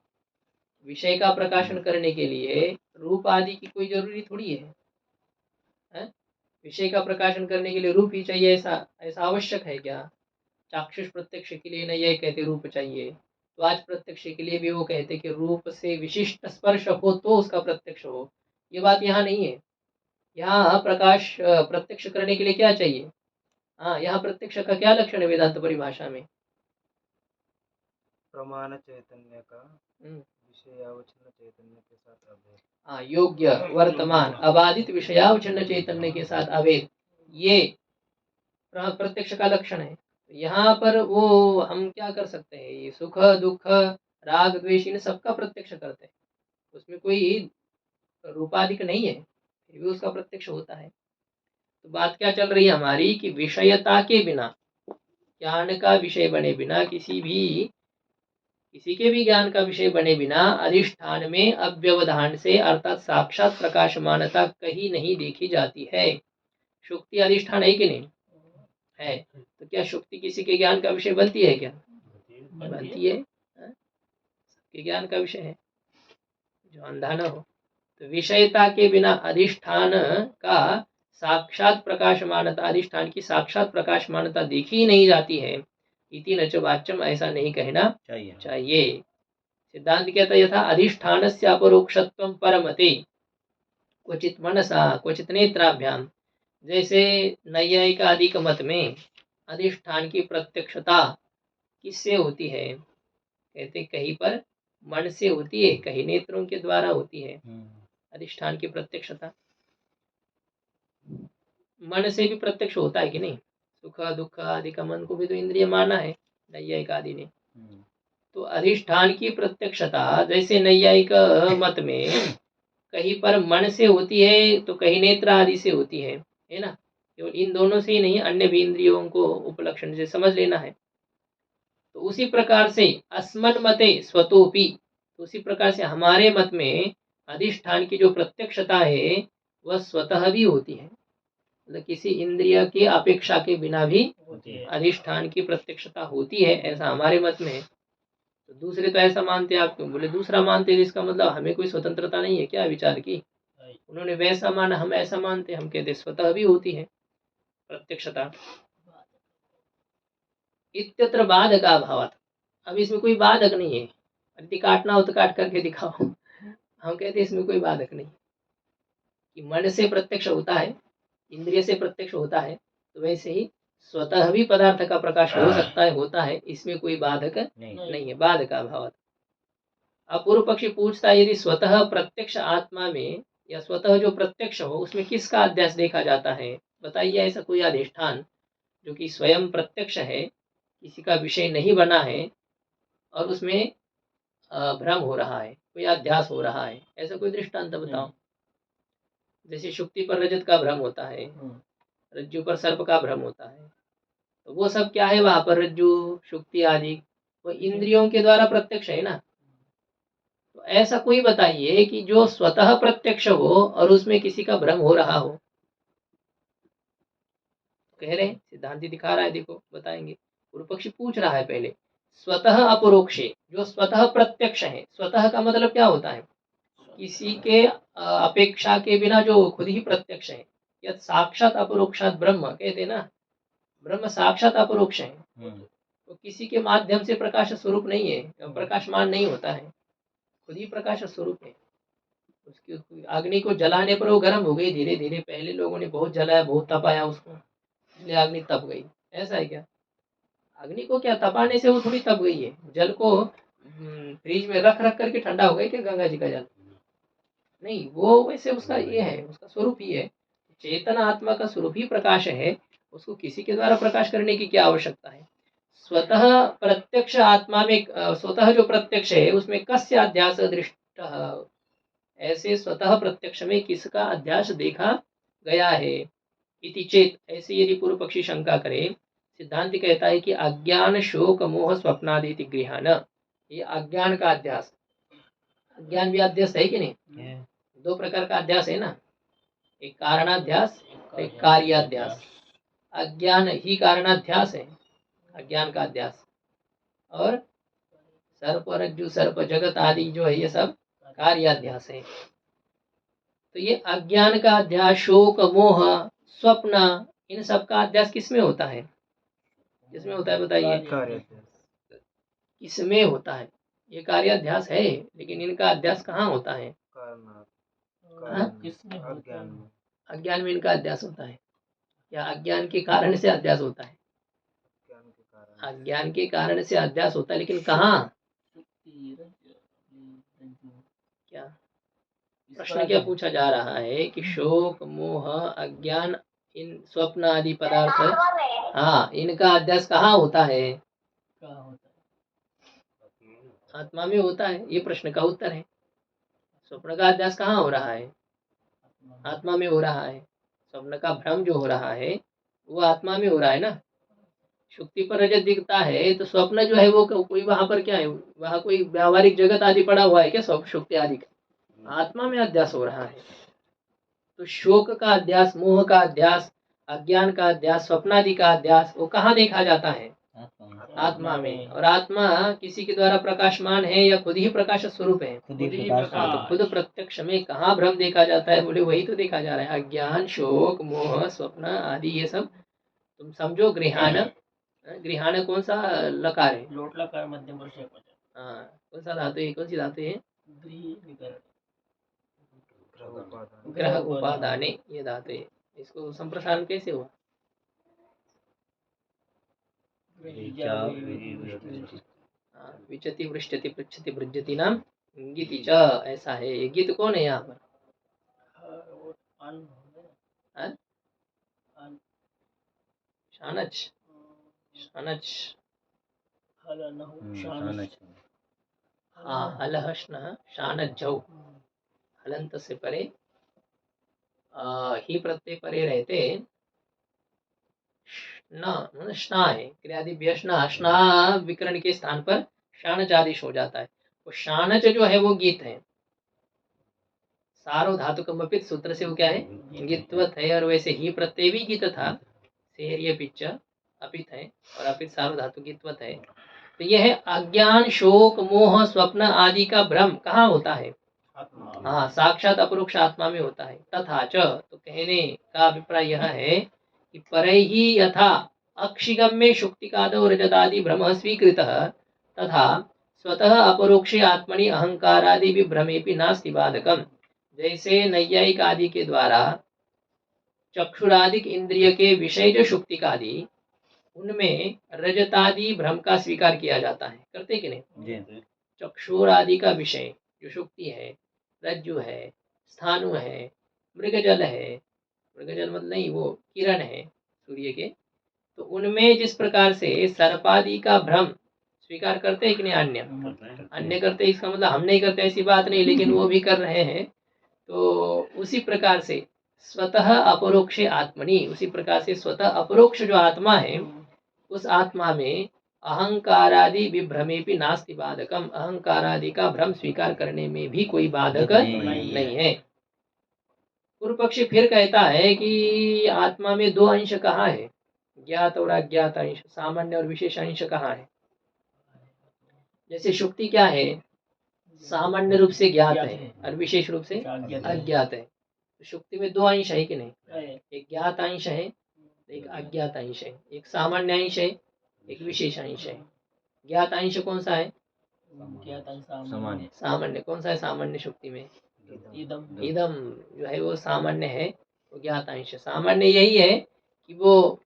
विषय का प्रकाशन करने के लिए रूप आदि की कोई जरूरी थोड़ी है? विषय का प्रकाशन करने के लिए रूप ही चाहिए, ऐसा ऐसा आवश्यक है क्या? चाक्षुष प्रत्यक्ष के लिए नहीं, ये कहते रूप चाहिए। तो आज प्रत्यक्ष के लिए भी वो कहते कि रूप से विशिष्ट स्पर्श हो तो उसका प्रत्यक्ष हो। ये बात यहाँ नहीं है। यहाँ प्रकाश प्रत्यक्ष करने के लिए क्या चाहिए? हाँ, यहाँ प्रत्यक्ष का क्या लक्षण है वेदांत परिभाषा में? प्रमाण चैतन्य का हम्म, विषयावचन चैतन्य के साथ अभेद। हाँ, योग्य वर्तमान अबाधित विषयावचन चैतन्य के साथ अभेद, ये प्रत्यक्ष का लक्षण है। यहाँ पर वो हम क्या कर सकते हैं? ये सुख दुख राग द्वेष इन सबका प्रत्यक्ष करते हैं, उसमें कोई रूपाधिक नहीं है, फिर भी उसका प्रत्यक्ष होता है। तो बात क्या चल रही है हमारी कि विषयता के बिना, ज्ञान का विषय बने बिना, किसी के भी ज्ञान का विषय बने बिना अधिष्ठान में अव्यवधान से अर्थात साक्षात प्रकाशमानता कहीं नहीं देखी जाती है। शुक्ति अधिष्ठान है कि नहीं है? तो क्या शुक्ति किसी के ज्ञान का विषय बनती है क्या? बनती है, सबके ज्ञान का विषय है, जो अंधा न हो। तो विषयता के बिना अधिष्ठान का साक्षात प्रकाशमानता, अधिष्ठान की साक्षात प्रकाशमानता देखी ही नहीं जाती है। इति न च वाच्यम, ऐसा नहीं कहना चाहिए। सिद्धांत कहता यथा अधिष्ठान से अपरोक्षत्वं परमते क्वचित मनसा क्वचित नेत्राभ्याम। जैसे नैयायिक आदि के मत में अधिष्ठान की प्रत्यक्षता किससे होती है? कहते कहीं पर मन से होती है, कहीं नेत्रों के द्वारा होती है। अधिष्ठान की प्रत्यक्षता मन से भी प्रत्यक्ष होता है कि नहीं? सुख दुख आदि का मन को भी तो इंद्रिय माना है नैयायिक आदि ने। तो अधिष्ठान की प्रत्यक्षता जैसे नैयायिक मत में कहीं पर मन से होती है तो कहीं नेत्र आदि से होती है ना? केवल इन दोनों से ही नहीं, अन्य भी इंद्रियों को उपलक्षण से समझ लेना है। तो उसी प्रकार से अस्मन मते स्वतोपि, तो उसी प्रकार से हमारे मत में अधिष्ठान की जो प्रत्यक्षता है वह स्वतः भी होती है, मतलब किसी इंद्रिय की अपेक्षा के बिना भी अधिष्ठान की प्रत्यक्षता होती है, ऐसा हमारे मत में है। तो दूसरे तो ऐसा मानते हैं, आप क्यों बोले दूसरा मानते हैं? इसका मतलब हमें कोई स्वतंत्रता नहीं है क्या विचार की? उन्होंने वैसा माना, हम ऐसा मानते हैं। हम कहते स्वतः भी होती है प्रत्यक्षता। इत्यत्र बाधक अभावत, अब इसमें कोई बाधक नहीं है। यदि काटना हो तो काट करके दिखाओ। हम कहते इसमें कोई बाधक नहीं कि मन से प्रत्यक्ष होता है, इंद्रिय से प्रत्यक्ष होता है, तो वैसे ही स्वतः भी पदार्थ का प्रकाश हो सकता है, होता है, इसमें कोई बाधक नहीं है। बाधक अभावत। अब पूर्व पक्षी पूछता है यदि स्वतः प्रत्यक्ष आत्मा में या स्वतः जो प्रत्यक्ष हो उसमें किसका अध्यास देखा जाता है? बताइए ऐसा कोई अधिष्ठान जो कि स्वयं प्रत्यक्ष है, किसी का विषय नहीं बना है और उसमें भ्रम हो रहा है, कोई अध्यास हो रहा है, ऐसा कोई दृष्टांत बताओ। जैसे शुक्ति पर रजत का भ्रम होता है, रज्जु पर सर्प का भ्रम होता है, तो वो सब क्या है? वहां पर रज्जु शुक्ति आदि वो इंद्रियों के द्वारा प्रत्यक्ष है ना। तो ऐसा कोई बताइए कि जो स्वतः प्रत्यक्ष हो और उसमें किसी का भ्रम हो रहा हो। कह रहे हैं, सिद्धांति दिखा रहा है, देखो बताएंगे। पूर्व पक्षी पूछ रहा है पहले स्वतः अपरोक्षे, जो स्वतः प्रत्यक्ष है। स्वतः का मतलब क्या होता है? किसी के अपेक्षा के बिना जो खुद ही प्रत्यक्ष है। यद साक्षात अपरोक्षात ब्रह्म कहते ना, ब्रह्म साक्षात अपरोक्ष है, तो किसी के माध्यम से प्रकाश स्वरूप नहीं है, प्रकाशमान नहीं होता है, खुद ही प्रकाश स्वरूप है। उसकी अग्नि को जलाने पर वो गर्म हो गई धीरे धीरे। पहले लोगों ने बहुत जलाया, बहुत तपाया उसको, इसलिए अग्नि तप गई। ऐसा है क्या? अग्नि को क्या तपाने से वो थोड़ी तप गई है। जल को फ्रिज में रख रख करके ठंडा हो गया क्या गंगा जी का जल? नहीं, वो वैसे उसका ये है, उसका स्वरूप ही है। चेतन आत्मा का स्वरूप ही प्रकाश है, उसको किसी के द्वारा प्रकाश करने की क्या आवश्यकता है। स्वतः प्रत्यक्ष आत्मा में स्वतः जो प्रत्यक्ष है उसमें कस्य अध्यास दृष्ट, ऐसे स्वतः प्रत्यक्ष में किसका अध्यास देखा गया है। इति चेत, ऐसे यदि पूर्व पक्षी शंका करे, सिद्धांत कहता है कि अज्ञान शोक मोह स्वप्नादि गृहान, ये अज्ञान का अध्यास, अज्ञान भी अध्यास है कि नहीं। दो प्रकार का अध्यास है ना, एक कारणाध्यास, एक कार्याध्यास। अज्ञान ही कारणाध्यास है, अज्ञान का अध्यास, और सर्प रज्जु सर्प जगत आदि जो है ये सब कार्याध्यास है। तो ये अज्ञान का अध्यास, शोक मोह स्वप्न, इन सब का अध्यास किसमें होता है, किसमें होता है बताइए, कार्याध्यास किसमें होता है। ये कार्याध्यास है, लेकिन इनका अध्यास कहाँ होता है, हाँ? किसमें होता अज्ञान है? में अज्ञान में इनका अध्यास होता है, या अज्ञान के कारण से अध्यास होता है। ज्ञान के कारण अज्ञान के कारण से अध्यास होता है, लेकिन कहाँ, क्या प्रश्न क्या पूछा जा रहा है कि शोक मोह अज्ञान इन स्वप्न आदि पदार्थ, आत्मा में हाँ, इनका अध्यास कहाँ होता है, कहाँ होता है? आत्मा में होता है, ये प्रश्न का उत्तर है। स्वप्न का अध्यास कहाँ हो रहा है, आत्मा में हो रहा है। स्वप्न का भ्रम जो हो रहा है वो आत्मा में हो रहा है ना। शुक्ति पर रजत दिखता है तो स्वप्न जो है वो कोई वहां पर क्या है, वहां कोई व्यावहारिक जगत आदि पड़ा हुआ है क्या, स्वप्न शुक्ति आदि का, आत्मा में अध्यास हो रहा है। तो शोक का अध्यास, मोह का अध्यास, अज्ञान का अध्यास, स्वप्नादि का अध्यास, वो कहाँ देखा जाता है, आत्मा में। और आत्मा किसी के द्वारा प्रकाशमान है या खुद ही प्रकाश स्वरूप है, खुद ही खुद ही प्रकाश हाँ, तो खुद प्रत्यक्ष में कहाँ भ्रम देखा जाता है, बोले वही तो देखा जा रहा है। अज्ञान शोक मोह स्वप्न आदि ये सब तुम समझो गृहान। गृहान कौन सा लकार है, लोट लकार मध्यम पुरुष एकवचन। हाँ, कौन सा धातु है, कौन सी धातु है, गृहीकरण। ग्रह उपादान ग्रह उपादाने, ये धातु है। इसको संप्रसारण कैसे हुआ, हाँ, विचति वृष्टति पृच्छति भृजति नाम गीति च, ऐसा है। ये गीत कौन है यहाँ पर, हाँ? शानच, शानच, हाँ, हलह स्नः शानच जौ, हलंत से परे ही प्रत्यय परे रहते न, स्ना है, क्रियादिभ्य स्ना, स्ना विकरण के स्थान पर शानच आदेश हो जाता है। वो शानच जो है वो गीत है, सारो धातु कमपित सूत्र से वो क्या है, गीतवत है। और वैसे ही प्रत्यय भी गीत था, सेहरिय पिच्च अपित है, और अपित सारो धातु गीतवत है। तो यह है अज्ञान शोक मोह स्वप्न आदि का भ्रम कहाँ होता है, हाँ, साक्षात अपरोक्ष आत्मा में होता है। तथा च, तो कहने का अभिप्राय यह है कि परै ही यथा अक्षिगम्य शुक्तिकादो रजतादि भ्रम स्वीकृत तथा स्वतः अपरोक्षे आत्मनि अहंकारादि भी भ्रमेपि नास्ति बाधकम। जैसे नैयायिक आदि के द्वारा चक्षुरादिक इंद्रिय के विषय जो शुक्तिकादि, उनमें रजतादि भ्रम का स्वीकार किया जाता है, करते कि नहीं। चक्षुर आदि का विषय जो शुक्ति है, रज्जु है, स्थानु है, मृगजल है, मृगजल मतलब नहीं, वो किरण है सूर्य के, तो उनमें जिस प्रकार से सर्पादि का भ्रम स्वीकार करते हैं कि नहीं, अन्य करते हैं, इसका मतलब हम नहीं करते ऐसी बात नहीं, लेकिन वो भी कर रहे हैं। तो उसी प्रकार से स्वतः अपरोक्ष आत्मनि, उसी प्रकार से स्वतः अपरोक्ष जो आत्मा है उस आत्मा में अहंकारादि विभ्रमे भी नास्ति बाधकम, अहंकारादि का भ्रम स्वीकार करने में भी कोई बाधक नहीं है। पूर्व पक्षी फिर कहता है कि आत्मा में दो अंश कहाँ है, ज्ञात और अज्ञात अंश, सामान्य और विशेष अंश कहाँ है। जैसे शुक्ति क्या है, सामान्य रूप से ज्ञात है और विशेष रूप से अज्ञात है। तो शुक्ति में दो अंश है कि नहीं, एक ज्ञात अंश है, एक अज्ञात अंश है, एक सामान्य अंश है, एक विशेष अंश है। ज्ञात अंश कौन सा है, सामान्य। कौन सा है सामान्य शुक्ति में, इदम जो है वो सामान्य है, वो ज्ञात अंश। सामान्य यही है कि वो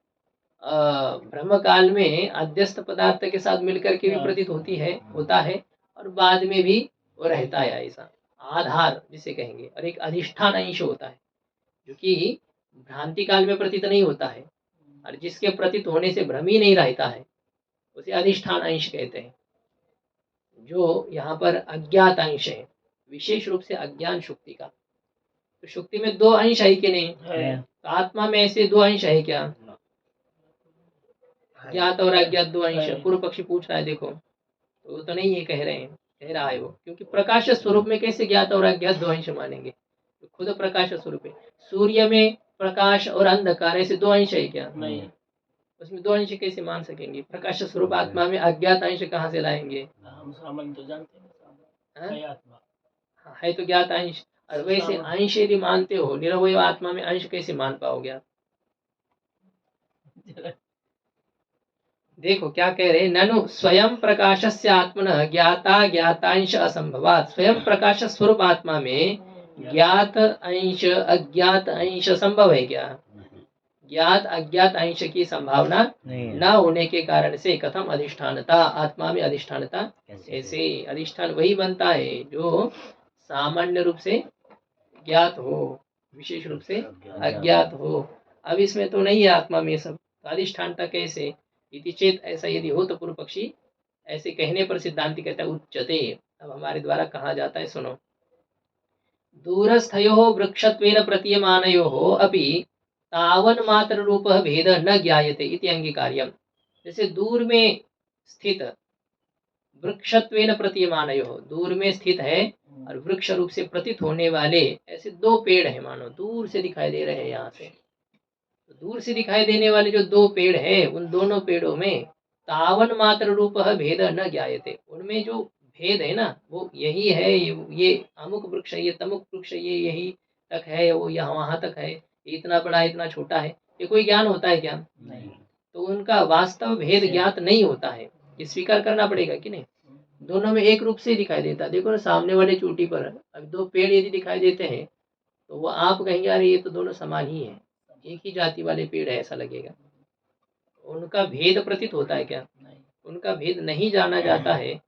ब्रह्म काल में अध्यस्त पदार्थ के साथ मिलकर के भी प्रतीत होती है, होता है, और बाद में भी वो रहता है ऐसा। आधार जिसे कहेंगे, और एक अधिष्ठान अंश होता है जो कि भ्रांति काल में प्रतीत नहीं होता है और जिसके प्रतीत होने से भ्रम ही नहीं रहता है, उसे अधिष्ठान अंश कहते हैं। जो यहाँ पर अज्ञात अंश है, विशेष रूप से अज्ञान शुक्ति का। तो शुक्ति में दो अंश है कि नहीं? है। तो आत्मा में ऐसे दो अंश है क्या? ज्ञात और अज्ञात दो अंश। है। पूर्व पक्षी पूछ रहा है, देखो तो वो तो नहीं ये कह रहे हैं, कह रहा है वो, क्योंकि प्रकाश स्वरूप में कैसे ज्ञात और अज्ञात दो अंश मानेंगे? तो खुद प्रकाश स्वरूप है। सूर्य में प्रकाश और अंधकार ऐसे दो अंश है क्या? नहीं। उसमें दो अंश कैसे मान सकेंगे? प्रकाश स्वरूप आत्मा में अज्ञात अंश कहाँ से लाएंगे? हम सामान्य तो जानते हैं, हाँ? है आत्मा। हाँ, है तो ज्ञात अंश। और वैसे अंश यदि मानते हो, निरवय आत्मा में अंश कैसे मान पाओगे आप? देखो क्या कह रहे हैं, ननु स्वयं प्रकाशस्य आत्मनः ज्ञाता ज्ञातांश असंभवात्। स्वयं प्रकाश स्वरूप आत्मा में ज्ञात अंश अज्ञात अंश संभव है क्या? ज्ञात अज्ञात अंश की संभावना न होने के कारण से कथम अधिष्ठानता, आत्मा में अधिष्ठानता कैसे? अधिष्ठान वही बनता है जो सामान्य रूप से ज्ञात हो, विशेष रूप से अज्ञात हो। अब इसमें तो नहीं है आत्मा में सब, तो अधिष्ठानता कैसे? इति चेत, ऐसा यदि हो तो पूर्व पक्षी ऐसे कहने पर सिद्धांति कहता है उच्यते। अब हमारे द्वारा कहा जाता है, सुनो। दूरस्थयोः वृक्षत्वेन प्रतीयमानयोः अपि तावन मात्र रूप भेद न ज्ञायते इति अंगीकार्यम। जैसे दूर में स्थित वृक्षत्वेन प्रतीयमानयोः, दूर में स्थित है और वृक्ष रूप से प्रतीत होने वाले ऐसे दो पेड़ है, मानो दूर से दिखाई दे रहे हैं। यहाँ से तो दूर से दिखाई देने वाले जो दो पेड़ है, उन दोनों पेड़ों में तावन मात्र रूप भेद न ज्ञायते, उनमें जो भेद है ना वो यही है, ये अमुक वृक्ष है, ये तमुक वृक्ष, ये यही तक है, वो यहाँ वहां तक है, इतना बड़ा इतना छोटा है, ये कोई ज्ञान होता है क्या? नहीं। तो उनका वास्तव भेद ज्ञात नहीं होता है, ये स्वीकार करना पड़ेगा कि नहीं? दोनों में एक रूप से दिखाई देता है। देखो ना, सामने वाले चोटी पर अब दो पेड़ यदि दिखाई देते हैं तो वो आप कहेंगे अरे ये तो दोनों समान ही है, एक ही जाति वाले पेड़ है, ऐसा लगेगा। उनका भेद प्रतीत होता है क्या? उनका भेद नहीं जाना जाता है,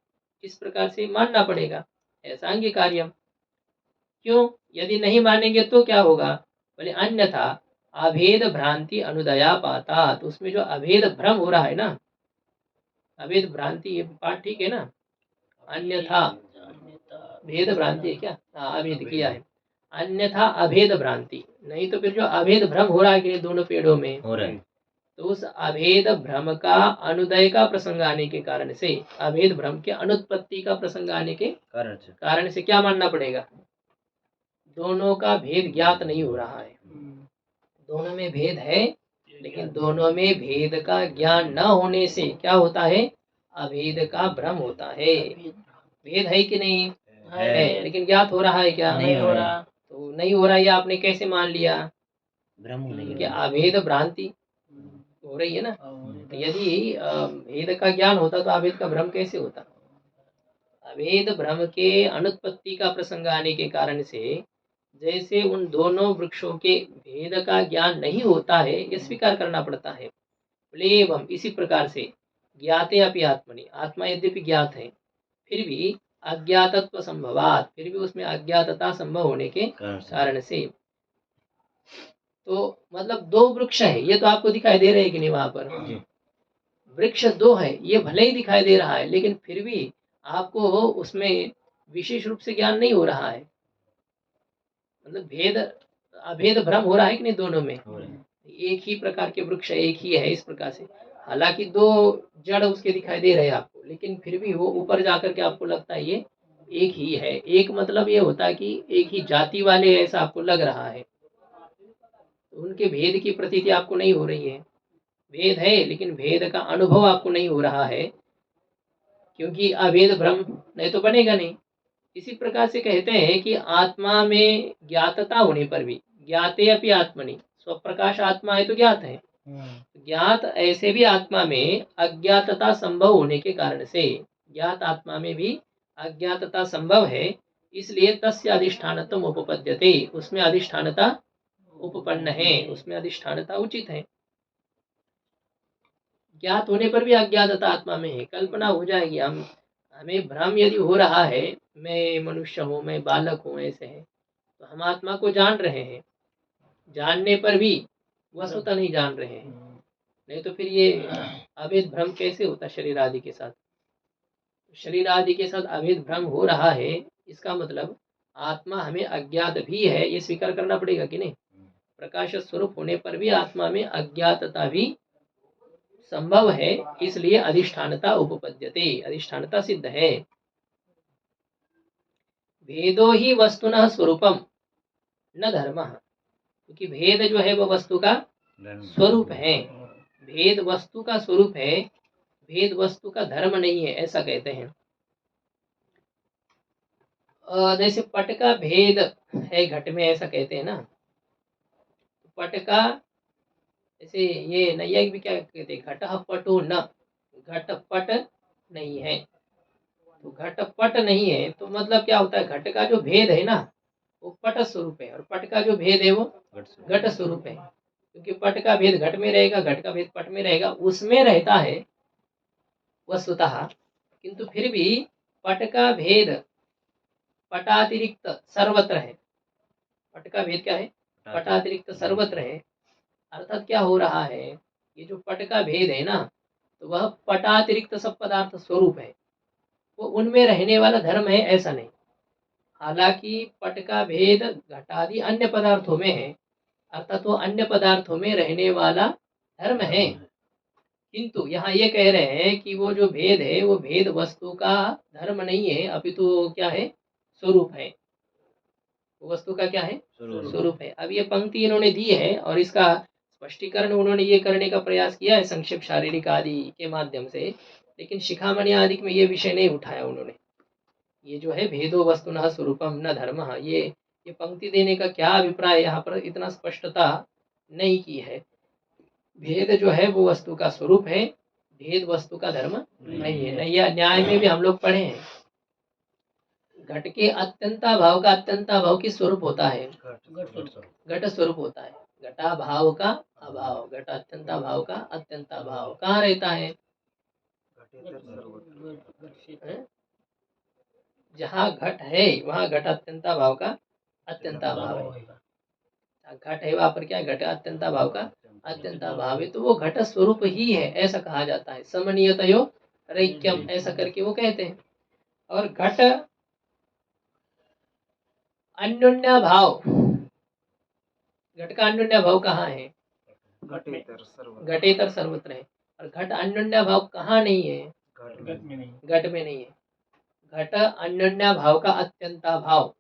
इस प्रकार से मानना पड़ेगा, ऐसा अंगीकार्यम। क्यों? यदि नहीं मानेंगे तो क्या होगा? बोले अन्यथा अभेद भ्रांति अनुदया पाता, तो उसमें जो अभेद भ्रम हो रहा है ना, अभेद भ्रांति, ये पाठ ठीक है ना? अन्यथा भेद भ्रांति है क्या? हाँ, अभेद किया है, अन्यथा अभेद भ्रांति। नहीं तो फिर जो अभेद भ्रम हो रहा है कि दोनों पेड़ों में हो रहा है, तो उस अभेद भ्रम का अनुदय का प्रसंग आने के कारण से, अभेद भ्रम के अनुत्पत्ति का प्रसंग आने के कारण से क्या मानना पड़ेगा? दोनों का भेद ज्ञात नहीं हो रहा है, दोनों में भेद है, लेकिन दोनों में भेद का ज्ञान न होने से क्या होता है? अभेद का भ्रम होता है। भेद है कि नहीं? है, लेकिन ज्ञात हो रहा है क्या? नहीं हो रहा। तो नहीं हो रहा, ये आपने कैसे मान लिया? भ्रम होने के कि अभेद भ्रांति हो रही है ना। तो यदि भेद का ज्ञान होता तो अभेद का भ्रम कैसे होता? अभेद भ्रम के अनुत्पत्ति का प्रसंग आने के कारण से जैसे उन दोनों वृक्षों के भेद का ज्ञान नहीं होता है, ये स्वीकार करना पड़ता है। एवं इसी प्रकार से ज्ञाते अपि आत्मनि, आत्मा यद्यपि ज्ञात है फिर भी अज्ञातत्व संभवात, फिर भी उसमें अज्ञातता संभव होने के कारण से। तो मतलब दो वृक्ष है, ये तो आपको दिखाई दे रहे हैं कि नहीं? वहां पर वृक्ष दो है, ये भले ही दिखाई दे रहा है, लेकिन फिर भी आपको उसमें विशेष रूप से ज्ञान नहीं हो रहा है। मतलब भेद अभेद भ्रम हो रहा है कि नहीं दोनों में? एक ही प्रकार के वृक्ष एक ही है, इस प्रकार से। हालांकि दो जड़ उसके दिखाई दे रहे हैं आपको, लेकिन फिर भी वो ऊपर जाकर के आपको लगता है ये एक ही है। एक मतलब ये होता है कि एक ही जाति वाले, ऐसा आपको लग रहा है। उनके भेद की प्रतीति आपको नहीं हो रही है। भेद है लेकिन भेद का अनुभव आपको नहीं हो रहा है, क्योंकि अभेद भ्रम नहीं तो बनेगा नहीं। इसी प्रकार से कहते हैं कि आत्मा में ज्ञातता होने पर भी, ज्ञाते अपि आत्मनि, स्वप्रकाश आत्मा है तो ज्ञात है, ज्ञात ऐसे भी आत्मा में अज्ञातता संभव होने के कारण से, ज्ञात आत्मा में भी अज्ञातता संभव है, इसलिए तस्य अधिष्ठानत्वम उपपद्यते, उसमें अधिष्ठानता उपपन्न है, उसमें अधिष्ठानता उचित है। ज्ञात होने पर भी अज्ञातता आत्मा में है, कल्पना हो जाएगी। हमें भ्रम यदि हो रहा है, मैं मनुष्य हूँ, मैं बालक हूँ, ऐसे है। तो हम आत्मा को जान रहे हैं, जानने पर भी वस्तुतः नहीं जान रहे हैं। नहीं तो फिर ये अभेद भ्रम कैसे होता शरीर आदि के साथ? शरीर आदि के साथ अभेद भ्रम हो रहा है, इसका मतलब आत्मा हमें अज्ञात भी है, ये स्वीकार करना पड़ेगा कि नहीं? प्रकाश स्वरूप होने पर भी आत्मा में अज्ञातता भी संभव है, इसलिए अधिष्ठानता उपपद्यते, अधिष्ठानता सिद्ध है। भेदो ही वस्तुनः स्वरूपम न धर्मः, क्योंकि भेद जो है वह वस्तु का स्वरूप है। भेद वस्तु का स्वरूप है, भेद वस्तु का धर्म नहीं है, ऐसा कहते हैं। जैसे पट का भेद है घट में, ऐसा कहते हैं ना। पट का जैसे ये नैयायिक भी क्या कहते हैं, घटः पटो न, घट पट नहीं है। तो घट पट नहीं है तो मतलब क्या होता है, घट का जो भेद है ना वो पट स्वरूप है, और पट का जो भेद है वो घट स्वरूप है। क्योंकि पट का भेद घट में रहेगा, घट का भेद पट में रहेगा, उसमें रहता है वस्तुतः, किंतु फिर भी पट का भेद पटातिरिक्त सर्वत्र है। पट का भेद क्या है? पटातिरिक्त सर्वत्र है। अर्थात क्या हो रहा है, ये जो पट का भेद है ना, तो वह पटातिरिक्त सब पदार्थ स्वरूप है, वो उनमें रहने वाला धर्म है, ऐसा नहीं। हालांकि पट का भेद घटादि अन्य पदार्थों में है, अर्थात वो अन्य पदार्थों में रहने वाला धर्म है, किंतु यहाँ ये कह रहे हैं कि वो जो भेद है वो भेद वस्तु का धर्म नहीं है, अपितु तो क्या है, स्वरूप है। वस्तु का क्या है, स्वरूप है। अब ये पंक्ति इन्होंने दी है और इसका स्पष्टीकरण उन्होंने ये करने का प्रयास किया है संक्षेप शारीरिक आदि के माध्यम से, लेकिन शिखामणि आदि में ये विषय नहीं उठाया उन्होंने। ये जो है भेदो वस्तुनः स्वरूपम न धर्मः, ये पंक्ति देने का क्या अभिप्राय यहाँ पर इतना स्पष्टता नहीं की है। भेद जो है वो वस्तु का स्वरूप है, भेद वस्तु का धर्म नहीं है। नहीं, यह न्याय में भी हम लोग पढ़े हैं, घट के अत्यंता भाव का अत्यंता भाव किस स्वरूप होता है? घट स्वरूप होता है। घटा भाव का अभाव, घट अत्यंता भाव का अत्यंता भाव कहाँ रहता है? जहाँ घट है वहाँ घट अत्यंता भाव का अत्यंता भाव है। घट है वहाँ पर क्या, घट अत्यंता भाव का अत्यंता भाव है, तो वो घट स्वरूप ही है, ऐसा कहा जाता है। समनीयतयो रैक्यम, ऐसा करके वो कहते हैं। और घट अन्योन्या भाव, घट का अन्योन्या भाव कहाँ है? घटेतर सर्वत्र है। और घट अन्योन्या भाव कहाँ नहीं है? घट में नहीं है। घट अन्योन्या भाव का अत्यंता भाव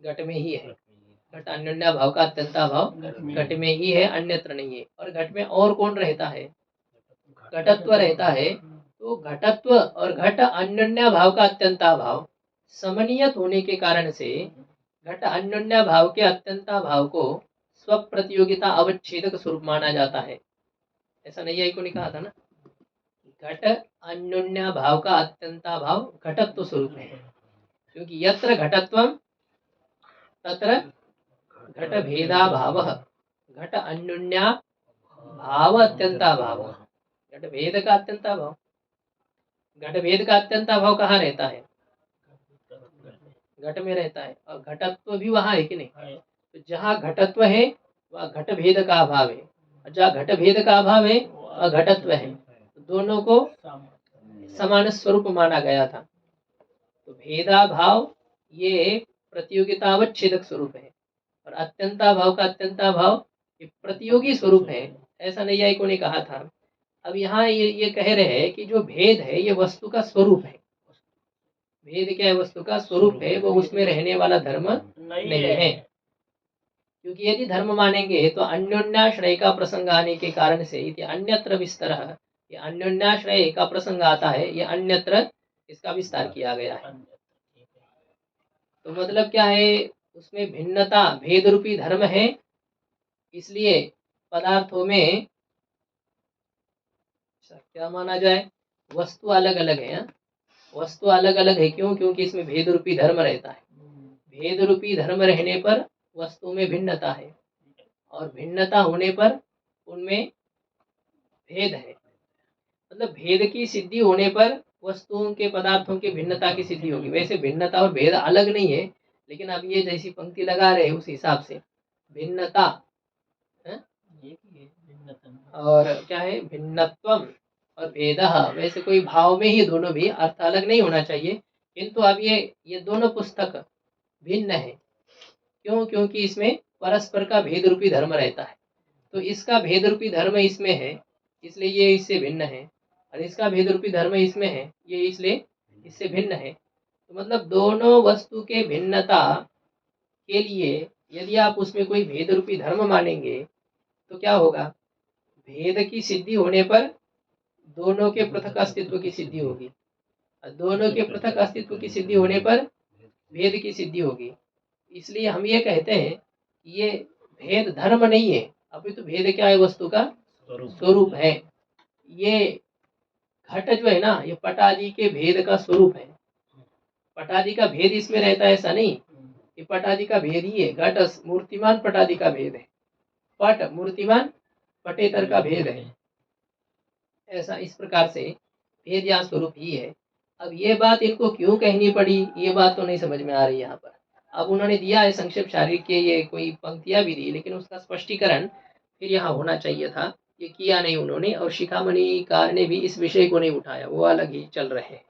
घट में ही है। घट अन्योन्या भाव का अत्यंता भाव घट में ही है, अन्यत्र नहीं है। और घट में और कौन रहता है? घटत्व रहता है। तो घटत्व और घट अन्योन्या भाव का अत्यंता भाव समनियत होने के कारण से घट अन्योन्या भाव के अत्यंता भाव को स्व प्रतियोगिता अवच्छेदक स्वरूप माना जाता है। ऐसा नैयायिकों ने कहा था ना, घट अन्योन्या भाव का अत्यंता भाव घटत्व स्वरूप है, क्योंकि यत्र घटत्वम तत्र घट भेदा भाव, घट अन्योन्या भाव अत्यंता भाव, घट भेद का अत्यंता भाव, घट भेद का अत्यंता भाव कहाँ रहता है? घट में रहता है। और घटत्व भी वहाँ है कि नहीं? तो जहाँ घटत्व है वहाँ घट भेद का अभाव है, और जहाँ घट भेद का अभाव है वहाँ घटत्व है। तो दोनों को समान स्वरूप माना गया था। तो भेदा भाव ये प्रतियोगितावच्छेदक स्वरूप है, और अत्यंता भाव का अत्यंता भाव ये प्रतियोगी स्वरूप है, ऐसा नैयायिकों ने कहा था। अब यहाँ ये कह रहे हैं कि जो भेद है ये वस्तु का स्वरूप है। भेद क्या है? वस्तु का स्वरूप है, वो उसमें रहने वाला धर्म नहीं है। क्योंकि यदि धर्म मानेंगे तो अन्योन्याश्रय का प्रसंग आने के कारण से ये अन्यत्र विस्तरः, ये अन्योन्याश्रय का प्रसंग आता है, ये अन्यत्र इसका विस्तार किया गया है। तो मतलब क्या है, उसमें भिन्नता भेद रूपी धर्म है, इसलिए पदार्थों में क्या माना जाए, वस्तु अलग अलग है। वस्तु अलग अलग है क्यों? क्योंकि इसमें भेद रूपी धर्म रहता है। भेद रूपी धर्म रहने पर वस्तु में भिन्नता है, और भिन्नता होने पर उनमें भेद है। मतलब भेद की सिद्धि होने पर वस्तुओं के पदार्थों की भिन्नता की सिद्धि होगी। वैसे भिन्नता और भेद अलग नहीं है, लेकिन अब ये जैसी पंक्ति लगा रहे हैं उस हिसाब से भिन्नता है? एक ही है भिन्नता। और क्या है भिन्नत्वम और भेदः, वैसे कोई भाव में ही दोनों भी अर्थ अलग नहीं होना चाहिए, किंतु अब ये दोनों पुस्तक भिन्न है। क्यों? क्योंकि इसमें परस्पर का भेद रूपी धर्म रहता है। तो इसका भेद रूपी धर्म इसमें है, इसलिए ये इससे भिन्न है, और इसका भेद रूपी धर्म इसमें है, ये इसलिए इससे भिन्न है। तो मतलब दोनों वस्तु के भिन्नता के लिए यदि आप उसमें कोई भेद रूपी धर्म मानेंगे तो क्या होगा? भेद की सिद्धि होने पर दोनों के पृथक अस्तित्व की सिद्धि होगी, और दोनों के पृथक अस्तित्व की सिद्धि होने पर भेद की सिद्धि होगी। इसलिए हम ये कहते हैं कि ये भेद धर्म नहीं है, अभी तो भेद क्या है? वस्तु का स्वरूप है। ये घट जो है ना, ये पट आदि के भेद का स्वरूप है। पट आदि का भेद इसमें रहता है ऐसा नहीं, ये पट आदि का भेद ही है। घट मूर्तिमान पट आदि का भेद है, पट मूर्तिमान पटेतर का भेद है। ऐसा इस प्रकार से भेद या स्वरूप ही है। अब ये बात इनको क्यों कहनी पड़ी, ये बात तो नहीं समझ में आ रही यहाँ पर। अब उन्होंने दिया है संक्षेप शारीरिक के ये कोई पंक्तियां भी दी, लेकिन उसका स्पष्टीकरण फिर यहाँ होना चाहिए था, ये किया नहीं उन्होंने। और शिखामणिकार ने भी इस विषय को नहीं उठाया, वो अलग ही चल रहे हैं।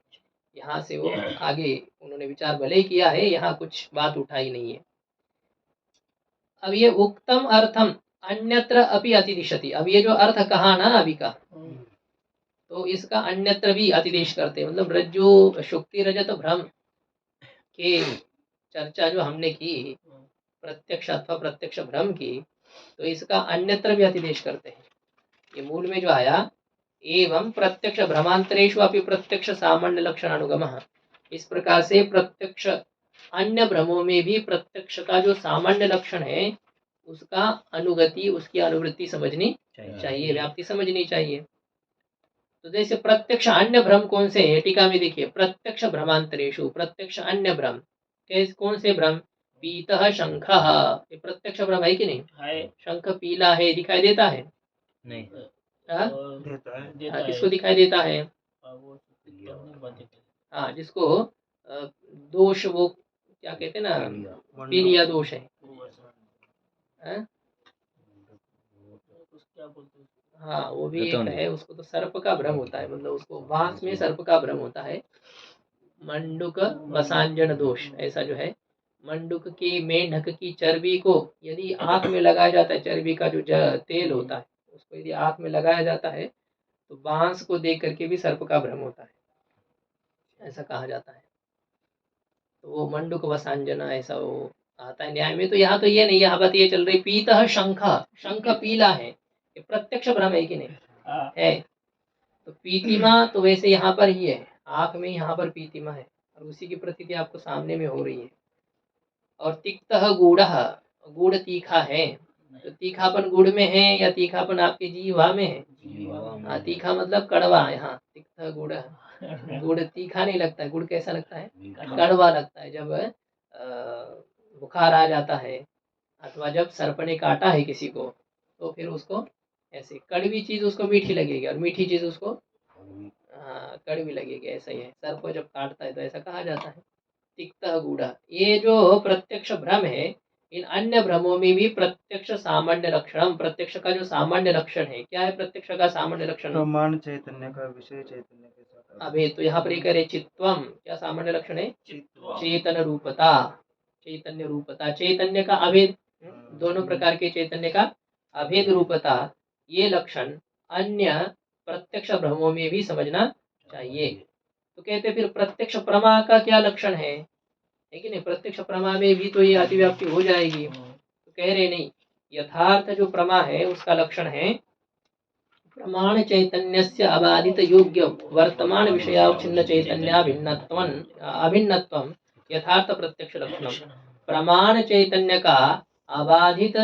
यहाँ से वो आगे उन्होंने विचार भले ही किया है, यहाँ कुछ बात उठाई नहीं है। अब ये उक्तम अर्थम अन्यत्र अपि अतिदिशति, अब ये जो अर्थ कहा ना अभी का, तो इसका अन्यत्र भी अतिदेश करते हैं। मतलब रज्जु शुक्ति रजत भ्रम के चर्चा जो हमने की, प्रत्यक्ष अथवा प्रत्यक्ष भ्रम की, तो इसका अन्यत्र भी अतिदेश करते हैं। ये मूल में जो आया एवं प्रत्यक्ष भ्रमांतरेषु अपि प्रत्यक्ष सामान्य लक्षण अनुगमः, इस प्रकार से प्रत्यक्ष अन्य भ्रमों में भी प्रत्यक्ष का जो सामान्य लक्षण है उसका अनुगति, उसकी अनुवृत्ति समझनी चाहिए, व्याप्ति समझनी चाहिए। तो जैसे प्रत्यक्ष अन्य भ्रम कौन से है? टीका में देखिए, प्रत्यक्ष भ्रमांतरेषु, प्रत्यक्ष अन्य भ्रम कौन से भ्रम? पीतः शंखः, ये प्रत्यक्ष भ्रम है कि नहीं? है शंख पीला है, दिखाई देता है? नहीं हाँ? देता है। देता है। किसको दिखाई देता है? वो हमने बातें की। हाँ, जिसको दोष, वो क्या कहते हैं ना, पीलिया दोष है। वो ऐसा। हाँ? कुछ क्या बोलते हैं? हाँ, वो भी एक है। उसको तो सर्प का भ्रम होता है, मतलब उसको बांस में सर्प का भ्रम होता है। मंडुक वसांजन दोष, ऐसा जो है, मंडुक की, मेंढक की चर्बी को यदि आंख में लगाया जाता है, चर्बी का जो तेल होता है उसको यदि आंख में लगाया जाता है तो बांस को देख करके भी सर्प का भ्रम होता है, ऐसा कहा जाता है। तो वो मंडुक वसांजना ऐसा वो आता है न्याय में। तो यहाँ तो ये नहीं, यहाँ बात ये चल रही, पीतः शंख, शंख पीला है, ये प्रत्यक्ष भ्रम है कि नहीं? हाँ। है। तो पीतिमा तो वैसे यहाँ पर ही है, आंख में यहाँ पर पीतिमा है, और उसी की प्रतीति आपको सामने में हो रही है। और तिक्तः गूढ़ः, गुड़ तीखा है, तो तीखापन गुड़ में है या तीखापन आपकी जीवा में है? हाँ, तीखा मतलब कड़वा। यहाँ तिक्तः गूढ़ः, गुड़ तीखा नहीं लगता है। गुड़ कैसा लगता है? कड़वा लगता है। जब बुखार आ जाता है अथवा जब सर्प ने काटा है किसी को, तो फिर उसको ऐसे कड़वी चीज उसको मीठी लगेगी, और मीठी चीज उसको कड़वी लगेगी। ऐसा ही है, सर्प को जब काटता है तो ऐसा कहा जाता है, तिक्तः गूढ़ः। ये जो प्रत्यक्ष भ्रम है, इन अन्य भ्रमों में भी प्रत्यक्ष सामान्य लक्षण, प्रत्यक्ष का जो सामान्य लक्षण है, क्या है प्रत्यक्ष का सामान्य लक्षण? प्रमाण चैतन्य का विषय चैतन्य के साथ। अबे तो यहाँ पर एक है चित्वम, क्या सामान्य लक्षण है? चेतन रूपता, चैतन्य रूपता, चैतन्य का अभेद, दोनों प्रकार के चैतन्य का अभेद रूपता, ये लक्षण अन्य प्रत्यक्ष भ्रमों में भी समझना चाहिए। तो कहते फिर प्रत्यक्ष प्रमा का क्या लक्षण है कि नहीं? प्रत्यक्ष प्रमा में भी तो ये अतिव्याप्ति हो जाएगी। तो कह रहे नहीं, यथार्थ जो प्रमा है उसका लक्षण है प्रमाण चैतन्यस्य अबाधित योग्य वर्तमान विषयावच्छिन्न चैतन्याभिन्नत्वं अभिन्नत्वं यथार्थ प्रत्यक्ष लक्षणम। प्रमाण चैतन्य का अबाधित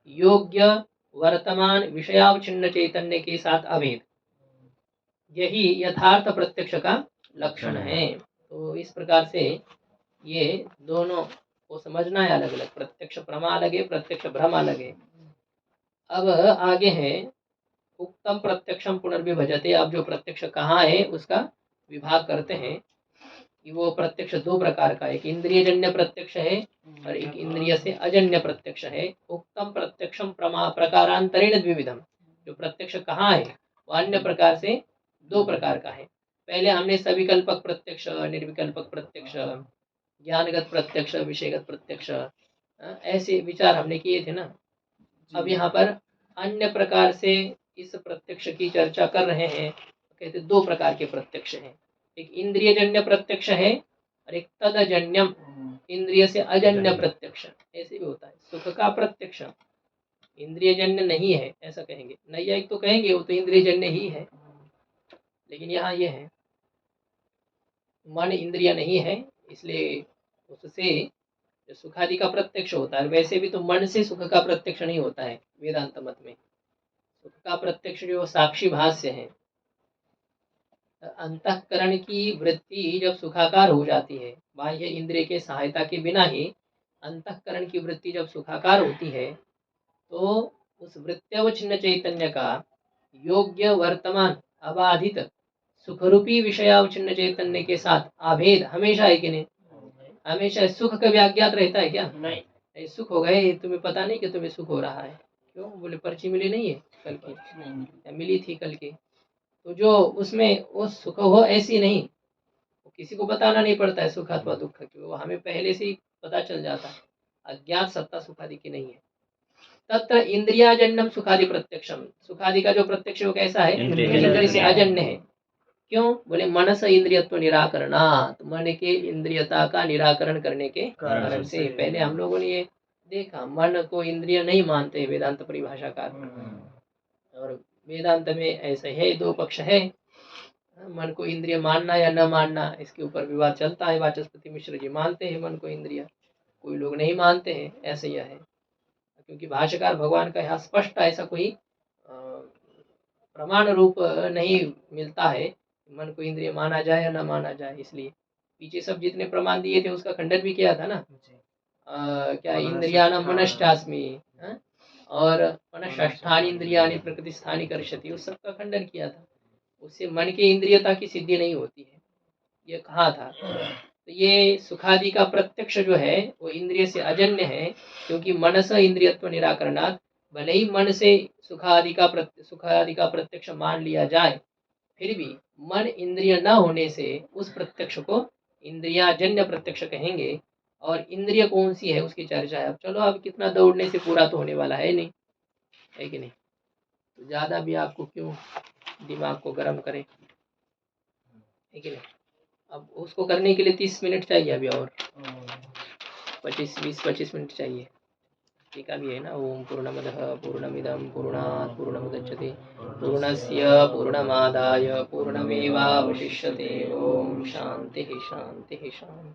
योग्य वर्तमान विषयावच्छिन्न चैतन्य के साथ अभेद, यही यथार्थ प्रत्यक्ष का लक्षण है। तो इस प्रकार से ये दोनों को समझना है अलग अलग, प्रत्यक्ष प्रमा अलग है, प्रत्यक्ष भ्रम अलग है। अब आगे है उक्तम प्रत्यक्षम पुनर्विभजते। अब जो प्रत्यक्ष कहाँ है उसका विभाग करते हैं कि वो प्रत्यक्ष दो प्रकार का है, एक इंद्रियजन्य प्रत्यक्ष है और एक इंद्रिय से अजन्य प्रत्यक्ष है। उक्तम प्रत्यक्षम प्रकारांतरेण द्विविधम, जो प्रत्यक्ष कहाँ है वो अन्य प्रकार से दो प्रकार का है। पहले हमने सविकल्पक प्रत्यक्ष, निर्विकल्पक प्रत्यक्ष, ज्ञानगत प्रत्यक्ष, विषयगत प्रत्यक्ष, ऐसे विचार हमने किए थे ना। अब यहाँ पर अन्य प्रकार से इस प्रत्यक्ष की चर्चा कर रहे हैं। कहते दो प्रकार के प्रत्यक्ष हैं, एक इंद्रियजन्य प्रत्यक्ष है और एक तदजन्यम इंद्रिय से अजन्य प्रत्यक्ष। ऐसे भी होता है। सुख का प्रत्यक्ष इंद्रियजन्य नहीं है ऐसा कहेंगे, नैयायिक तो कहेंगे वो तो इंद्रियजन्य ही है, लेकिन यहाँ ये है मन इंद्रिय नहीं है, इसलिए उससे जो सुखादि का प्रत्यक्ष होता है। वैसे भी तो मन से सुख का प्रत्यक्ष नहीं होता है वेदांत मत में। सुख का प्रत्यक्ष जो साक्षी भाष्य है, अंतःकरण की वृत्ति जब सुखाकार हो जाती है, बाह्य इंद्रिय के सहायता के बिना ही अंतःकरण की वृत्ति जब सुखाकार होती है, तो उस वृत्त्यवच्छिन्न चैतन्य का योग्य वर्तमान अबाधित सुखरूपी विषयावच्छिन्न चैतन्य के साथ आभेद हमेशा है कि नहीं? हमेशा। सुख कभी अज्ञात रहता है क्या? नहीं। सुख हो गए तुम्हें पता नहीं कि तुम्हें सुख हो रहा है, क्यों? बोले पर्ची मिली नहीं है कल की, मिली थी कल की। तो जो उसमें वो सुख हो ऐसी नहीं, किसी को बताना नहीं पड़ता है सुख अथवा दुख की, वो हमें पहले से ही पता चल जाता है। अज्ञात सत्ता सुखादि की नहीं है। तत्र इंद्रियाजन्यम सुखादि प्रत्यक्षम, सुखादि का जो प्रत्यक्ष वो कैसा है? इंद्रिय से अजन्य है। क्यों? बोले मनस इंद्रियत्व निराकरणात्, मन के इंद्रियता का निराकरण करने के कारण से। पहले हम लोगों ने ये देखा मन को इंद्रिय नहीं मानते वेदांत परिभाषाकार, और वेदांत में ऐसे है दो पक्ष है, मन को इंद्रिय मानना या न मानना, इसके ऊपर विवाद चलता है। वाचस्पति मिश्र जी मानते हैं मन को इंद्रिय, कोई लोग नहीं मानते हैं, ऐसे यह है। क्योंकि भाष्यकार भगवान का यहाँ स्पष्ट ऐसा कोई प्रमाण रूप नहीं मिलता है मन को इंद्रिय माना जाए या न माना जाए। इसलिए पीछे सब जितने प्रमाण दिए थे उसका खंडन भी किया था ना। क्या इंद्रियाणाम मनश्चास्मि, और मनष्ठानि इंद्रियाणि प्रकृति स्थानी कर्षति, उस सब का खंडन किया था। उससे मन की इंद्रियता की सिद्धि नहीं होती है, ये कहा था। तो ये सुखादि का प्रत्यक्ष जो है वो इंद्रिय से अजन्य है, क्योंकि मनस इंद्रियत्व निराकरणात्, भले ही मन से सुखादि का प्रत्यक्ष मान लिया जाए, फिर भी मन इंद्रिय न होने से उस प्रत्यक्ष को इंद्रियाजन्य प्रत्यक्ष कहेंगे। और इंद्रिय कौन सी है उसकी चर्चा है। अब चलो, अब कितना दौड़ने से पूरा तो होने वाला है नहीं, है कि नहीं? तो ज्यादा भी आपको क्यों दिमाग को गर्म करें, है कि नहीं? अब उसको करने के लिए 30 मिनट चाहिए अभी, और 20-25 मिनट चाहिए। टीका भी है ना। ओम पूर्णमदः पूर्णमिदं पूर्णात् पूर्णमुदच्यते पूर्णस्य पूर्णमादाय पूर्णमेवावशिष्यते। ओम शांति शांति शांति।